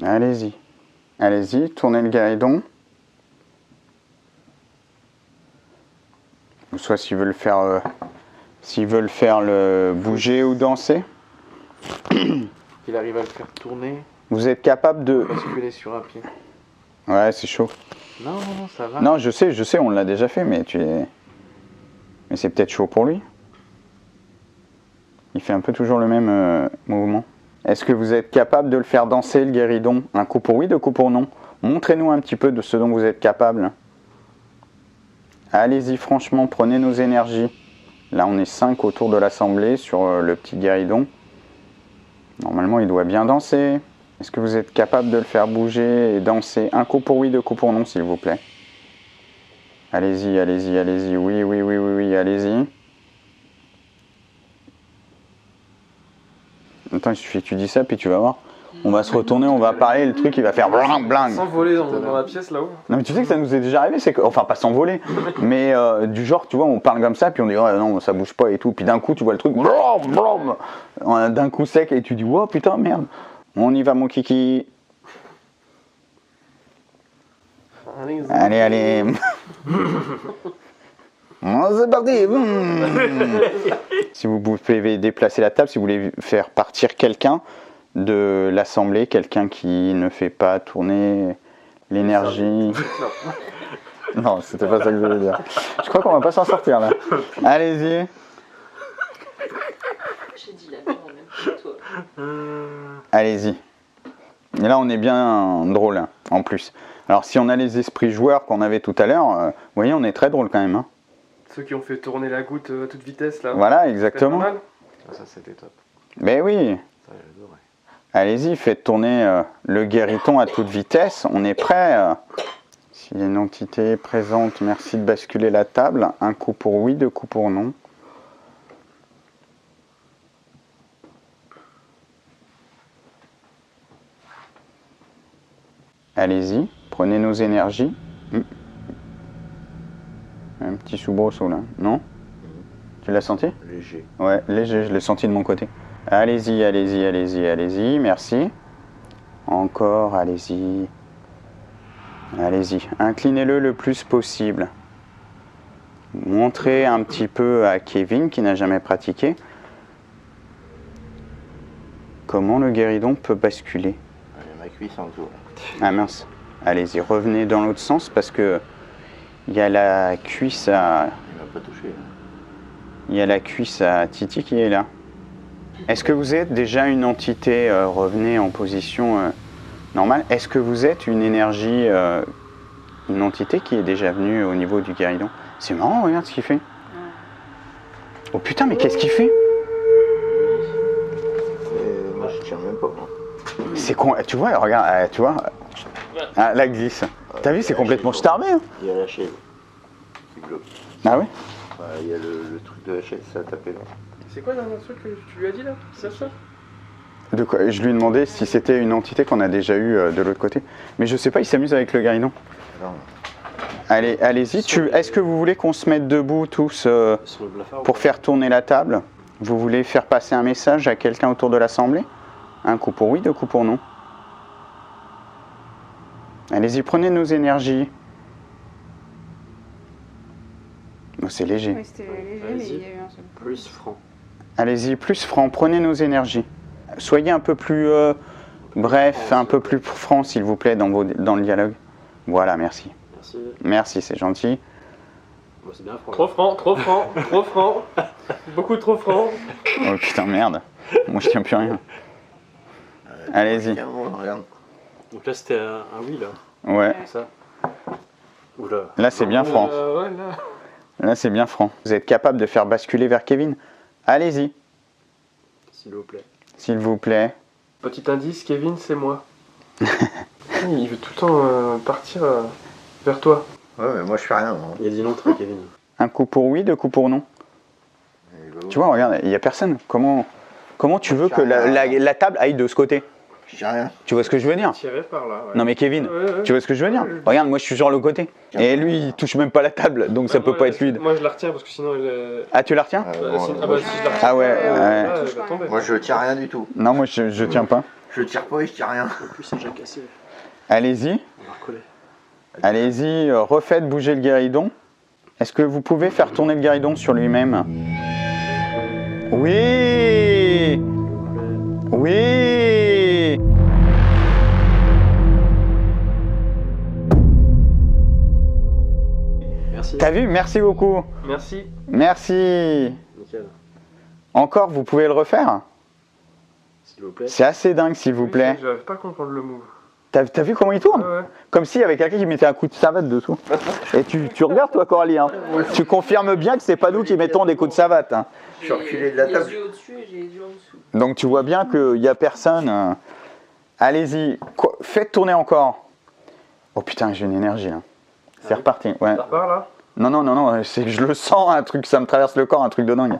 Allez-y. Allez-y, tournez le guéridon. Ou soit s'ils veulent faire le bouger ou danser. Qu'il arrive à le faire tourner, Vous êtes capable de... basculer sur un pied. Ouais, c'est chaud. Non, ça va. Non, je sais, on l'a déjà fait, mais mais c'est peut-être chaud pour lui. Il fait un peu toujours le même mouvement. Est-ce que vous êtes capable de le faire danser, le guéridon? Un coup pour oui, deux coups pour non. Montrez-nous un petit peu de ce dont vous êtes capable. Allez-y, franchement, prenez nos énergies. Là, on est 5 autour de l'assemblée sur le petit guéridon. Normalement, il doit bien danser. Est-ce que vous êtes capable de le faire bouger et danser? Un coup pour oui, deux coups pour non, s'il vous plaît. Allez-y, allez-y, allez-y. Oui, oui, oui, oui, oui, allez-y. Attends, il suffit que tu dis ça, puis tu vas voir. On va se retourner, on va parler, le truc, il va faire bling, bling. S'envoler dans la pièce là-haut. Non mais tu sais que ça nous est déjà arrivé, c'est que, enfin pas s'envoler, mais du genre tu vois on parle comme ça puis on dit oh non ça bouge pas et tout, puis d'un coup tu vois le truc d'un coup sec et tu dis oh putain merde, on y va mon kiki. Allez allez. C'est parti. Si vous pouvez déplacer la table, si vous voulez faire partir quelqu'un de l'assemblée, quelqu'un qui ne fait pas tourner l'énergie. Non, c'était pas ça que je voulais dire. Je crois qu'on va pas s'en sortir là. Allez-y. J'ai dit la même que toi. Allez-y. Et là, on est bien drôle, hein, en plus. Alors, si on a les esprits joueurs qu'on avait tout à l'heure, vous voyez, on est très drôle quand même. Hein. Ceux qui ont fait tourner la goutte à toute vitesse, là. Voilà, exactement. Pas mal. Ça, c'était top. Ben oui. Ça, j'adorais. Allez-y, faites tourner le guériton à toute vitesse. On est prêt. S'il y a une entité présente, merci de basculer la table. Un coup pour oui, 2 coups pour non. Allez-y, prenez nos énergies. Un petit soubresaut là, non? Tu l'as senti? Léger. Ouais, léger, je l'ai senti de mon côté. Allez-y, allez-y, allez-y, allez-y, merci. Encore, allez-y. Allez-y, inclinez-le le plus possible. Montrez un petit peu à Kevin, qui n'a jamais pratiqué, comment le guéridon peut basculer. Ma cuisse en dessous. Ah mince, allez-y, revenez dans l'autre sens parce que il y a la cuisse à... Il m'a pas touché. Il y a la cuisse à Titi qui est là. Est-ce que vous êtes déjà une entité, revenez en position normale. Est-ce que vous êtes une énergie, une entité qui est déjà venue au niveau du guéridon? C'est marrant, regarde ce qu'il fait. Oh putain, mais qu'est-ce qu'il fait? Moi je tiens même pas. Moi. C'est con, tu vois, regarde, tu vois. Ah, la glisse. T'as vu, c'est complètement starmé. Hein. Il y a la chaise. C'est glauque. Ah ouais? Il y a le truc de la chaise, ça a tapé là. C'est quoi le dernier truc que tu lui as dit là? C'est ça? De quoi? Je lui ai demandé si c'était une entité qu'on a déjà eue de l'autre côté. Mais je sais pas, il s'amuse avec le guéridon. Allez, allez-y. Est-ce que vous voulez qu'on se mette debout tous pour faire tourner la table? Vous voulez faire passer un message à quelqu'un autour de l'assemblée? Un coup pour oui, 2 coups pour non. Allez-y, prenez nos énergies. Oh, c'est léger. Oui, c'était léger, mais il y a eu un seul. Plus franc. Allez-y, plus franc, prenez nos énergies. Soyez un peu plus bref, un peu plus franc, s'il vous plaît, dans le dialogue. Voilà, merci. Merci. Merci, c'est gentil. Bon, c'est bien franc. Trop franc, trop franc, trop franc. Beaucoup trop franc. Oh putain, merde. Moi, je tiens plus rien. Allez-y. Tiens, regarde. Donc là, c'était un oui, là. Ouais. Ça. Oula. Là, c'est bien franc. Ouais, là. Là, c'est bien franc. Vous êtes capable de faire basculer vers Kevin? Allez-y, S'il vous plaît. s'il vous plaît. Petit indice, Kevin, c'est moi. Il veut tout le temps partir vers toi. Ouais, mais moi je fais rien. Moi. Il a dit non, toi, Kevin. Un coup pour oui, 2 coups pour non. Tu vois, regarde, il n'y a personne. Comment tu veux que la table aille de ce côté? Je dis rien. Tu vois ce que je veux dire? Tiré par là, ouais. Non mais Kevin, Ouais. tu vois ce que je veux dire? Regarde, moi je suis sur le côté. Et lui, il touche même pas la table, donc ça peut pas être fluide. Moi je la retiens parce que sinon elle... Ah, tu la retiens? si je la retiens, Ah ouais, elle va tomber. Moi je tiens rien du tout. Non, moi je tiens pas. Je tire pas et je tire rien. En plus, c'est déjà cassé. Allez-y, On va recoller. allez-y, refaites bouger le guéridon. Est-ce que vous pouvez faire tourner le guéridon sur lui-même? Oui! Oui! Merci. T'as vu? Merci beaucoup. Merci. Merci. Nickel. Encore, vous pouvez le refaire? S'il vous plaît. C'est assez dingue, s'il vous plaît. J'arrive pas à comprendre le move. T'as vu comment il tourne? Ouais. Comme s'il y avait quelqu'un qui mettait un coup de savate dessous. Et tu regardes toi, Coralie, hein. Tu confirmes bien que c'est pas nous qui mettons des coups de savate. Hein. Je suis reculé de la table. J'ai les yeux au-dessus et j'ai les yeux en dessous. Donc tu vois bien qu'il n'y a personne. Allez-y, faites tourner encore. Oh putain, j'ai une énergie là. C'est reparti. Ouais. Ça repart là? Non, c'est que je le sens, un truc, ça me traverse le corps, un truc de dingue.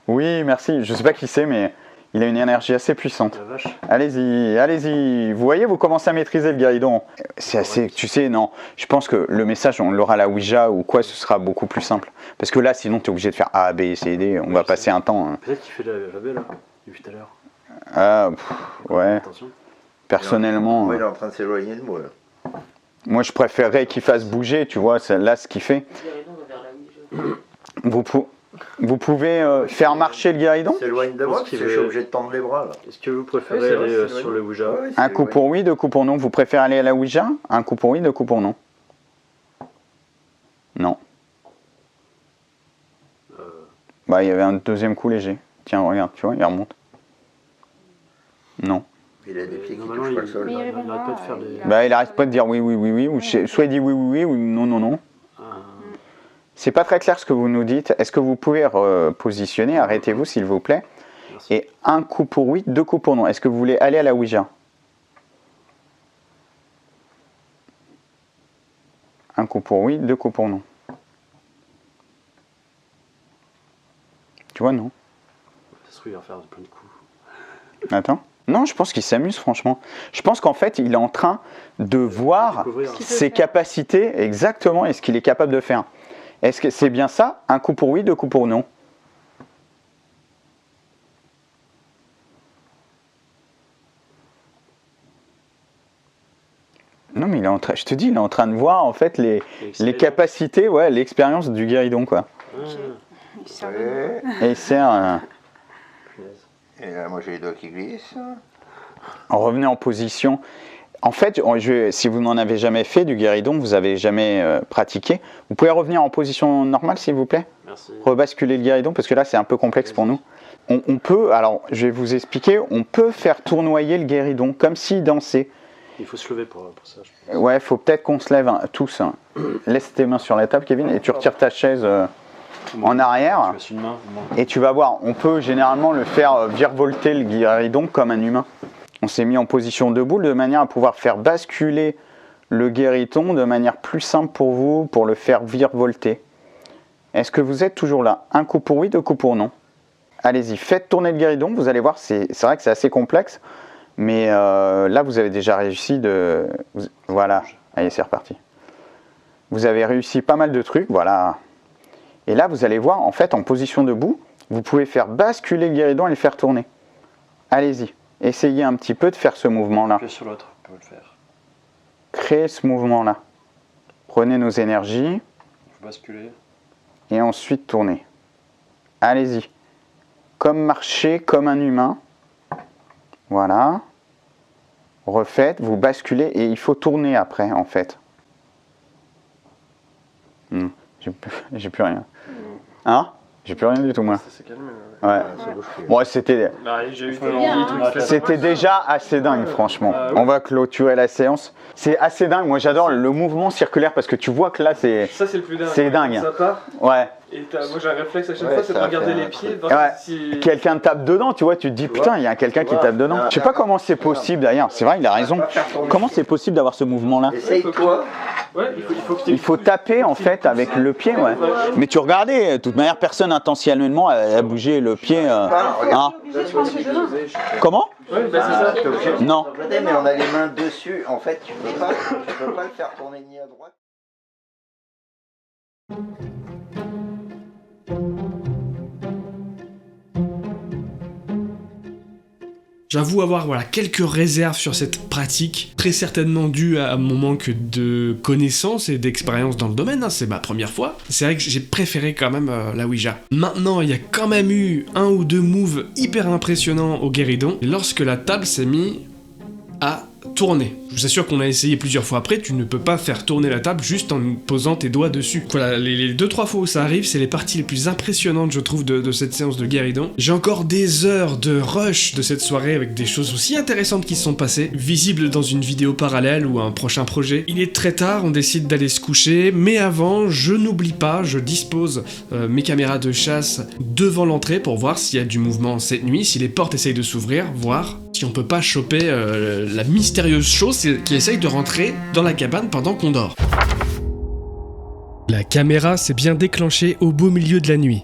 Oui, merci. Je sais pas qui c'est, mais il a une énergie assez puissante. La vache. Allez-y, allez-y. Vous voyez, vous commencez à maîtriser le guéridon. C'est assez, tu sais, non. Je pense que le message, on l'aura à la Ouija ou quoi, ce sera beaucoup plus simple. Parce que là, sinon, tu es obligé de faire A, B, C, D. On va passer un temps. Hein. Peut-être qu'il fait la belle, là, depuis tout à l'heure. Ah, ouais. Attention. Personnellement. Ouais, il est en train de s'éloigner de moi là. Moi, je préférerais qu'il fasse bouger, tu vois, c'est là ce qu'il fait. Vous pouvez faire marcher le guéridon? S'éloigne de moi parce que je suis obligé de tendre les bras là. Est-ce que vous préférez aller sur le Ouija? Un coup pour oui, 2 coups pour non. Vous préférez aller à la Ouija? Un coup pour oui, 2 coups pour non. Non. Bah, il y avait un deuxième coup léger. Tiens, regarde, tu vois, il remonte. Non. Il a des pieds qui touchent pas le sol. Il arrête pas de faire des... Bah, il arrête pas de dire oui, ou soit il dit oui, ou non. C'est pas très clair ce que vous nous dites. Est-ce que vous pouvez repositionner? Arrêtez-vous, s'il vous plaît. Merci. Et un coup pour oui, 2 coups pour non. Est-ce que vous voulez aller à la Ouija? Un coup pour oui, 2 coups pour non. Tu vois, non? Ça se trouve, il va faire plein de coups. Attends. Non, je pense qu'il s'amuse, franchement. Je pense qu'en fait, il est en train de voir ses capacités, exactement, et ce qu'il est capable de faire. Est-ce que c'est bien ça? Un coup pour oui, 2 coups pour non. Non, mais il est en train, je te dis, il est en train de voir, en fait, les capacités, ouais, l'expérience du guéridon, quoi. Et il sert... Et là, moi, j'ai les doigts qui glissent. Revenez en position. En fait, si vous n'en avez jamais fait du guéridon, vous n'avez jamais pratiqué, vous pouvez revenir en position normale, s'il vous plaît. Merci. Rebasculer le guéridon, parce que là, c'est un peu complexe pour nous. On peut, alors, je vais vous expliquer, on peut faire tournoyer le guéridon, comme s'il dansait. Il faut se lever pour ça. Ouais, il faut peut-être qu'on se lève tous. Laisse tes mains sur la table, Kevin, et tu retires ta chaise en arrière. Et tu vas voir, on peut généralement le faire virevolter le guéridon comme un humain. On s'est mis en position debout de manière à pouvoir faire basculer le guéridon de manière plus simple pour vous, pour le faire virevolter. Est-ce que vous êtes toujours là? Un coup pour oui, 2 coups pour non. Allez-y, faites tourner le guéridon, vous allez voir, c'est vrai que c'est assez complexe, mais là vous avez déjà réussi de... Voilà, allez, c'est reparti. Vous avez réussi pas mal de trucs, voilà. Et là vous allez voir, en fait, en position debout, vous pouvez faire basculer le guéridon et le faire tourner. Allez-y. Essayez un petit peu de faire ce mouvement-là. Sur l'autre, on peut le faire. Créez ce mouvement-là. Prenez nos énergies. Basculer. Et ensuite tournez. Allez-y. Comme marcher, comme un humain. Voilà. Refaites, vous basculez et il faut tourner après, en fait. J'ai plus rien. Hein? J'ai plus rien du tout, moi. C'est calme. Ouais. Bon, c'était déjà assez dingue, franchement. On va clôturer la séance. C'est assez dingue. Moi, j'adore le mouvement circulaire parce que tu vois que là, c'est. Ça, c'est le plus dingue. C'est dingue. Ça part. Ouais. Et moi, j'ai un réflexe à chaque fois, c'est de regarder les pieds. Si... Quelqu'un tape dedans, tu vois, tu te dis putain, il y a quelqu'un qui tape dedans. Je sais pas comment c'est possible d'ailleurs. C'est vrai, il a raison. Comment c'est possible d'avoir ce mouvement-là? Essaye-toi. Ouais, il faut taper en fait avec le pied, ouais. Mais tu regardais, de toute manière, personne intentionnellement a bougé le pied. Hein. Comment? Ouais, bah c'est ça. Non. Mais on a les mains dessus. En fait, tu peux pas le faire tourner ni à droite. J'avoue avoir quelques réserves sur cette pratique, très certainement due à mon manque de connaissances et d'expérience dans le domaine, c'est ma première fois. C'est vrai que j'ai préféré quand même la Ouija. Maintenant, il y a quand même eu 1 ou 2 moves hyper impressionnants au guéridon, lorsque la table s'est mise à tourner. Je vous assure qu'on a essayé plusieurs fois après, tu ne peux pas faire tourner la table juste en posant tes doigts dessus. Voilà, les 2-3 fois où ça arrive, c'est les parties les plus impressionnantes, je trouve, de cette séance de guéridon. J'ai encore des heures de rush de cette soirée avec des choses aussi intéressantes qui se sont passées, visibles dans une vidéo parallèle ou un prochain projet. Il est très tard, on décide d'aller se coucher, mais avant, je n'oublie pas, je dispose mes caméras de chasse devant l'entrée pour voir s'il y a du mouvement cette nuit, si les portes essayent de s'ouvrir, voir si on peut pas choper la mystérieuse chose qui essaye de rentrer dans la cabane pendant qu'on dort. La caméra s'est bien déclenchée au beau milieu de la nuit.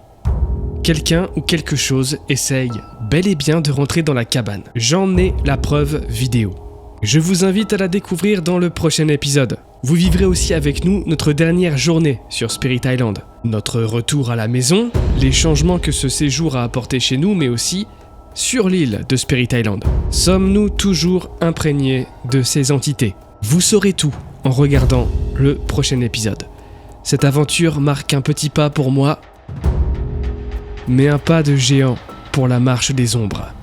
Quelqu'un ou quelque chose essaye bel et bien de rentrer dans la cabane. J'en ai la preuve vidéo. Je vous invite à la découvrir dans le prochain épisode. Vous vivrez aussi avec nous notre dernière journée sur Spirit Island. Notre retour à la maison, les changements que ce séjour a apportés chez nous, mais aussi sur l'île de Spirit Island. Sommes-nous toujours imprégnés de ces entités? Vous saurez tout en regardant le prochain épisode. Cette aventure marque un petit pas pour moi, mais un pas de géant pour la marche des ombres.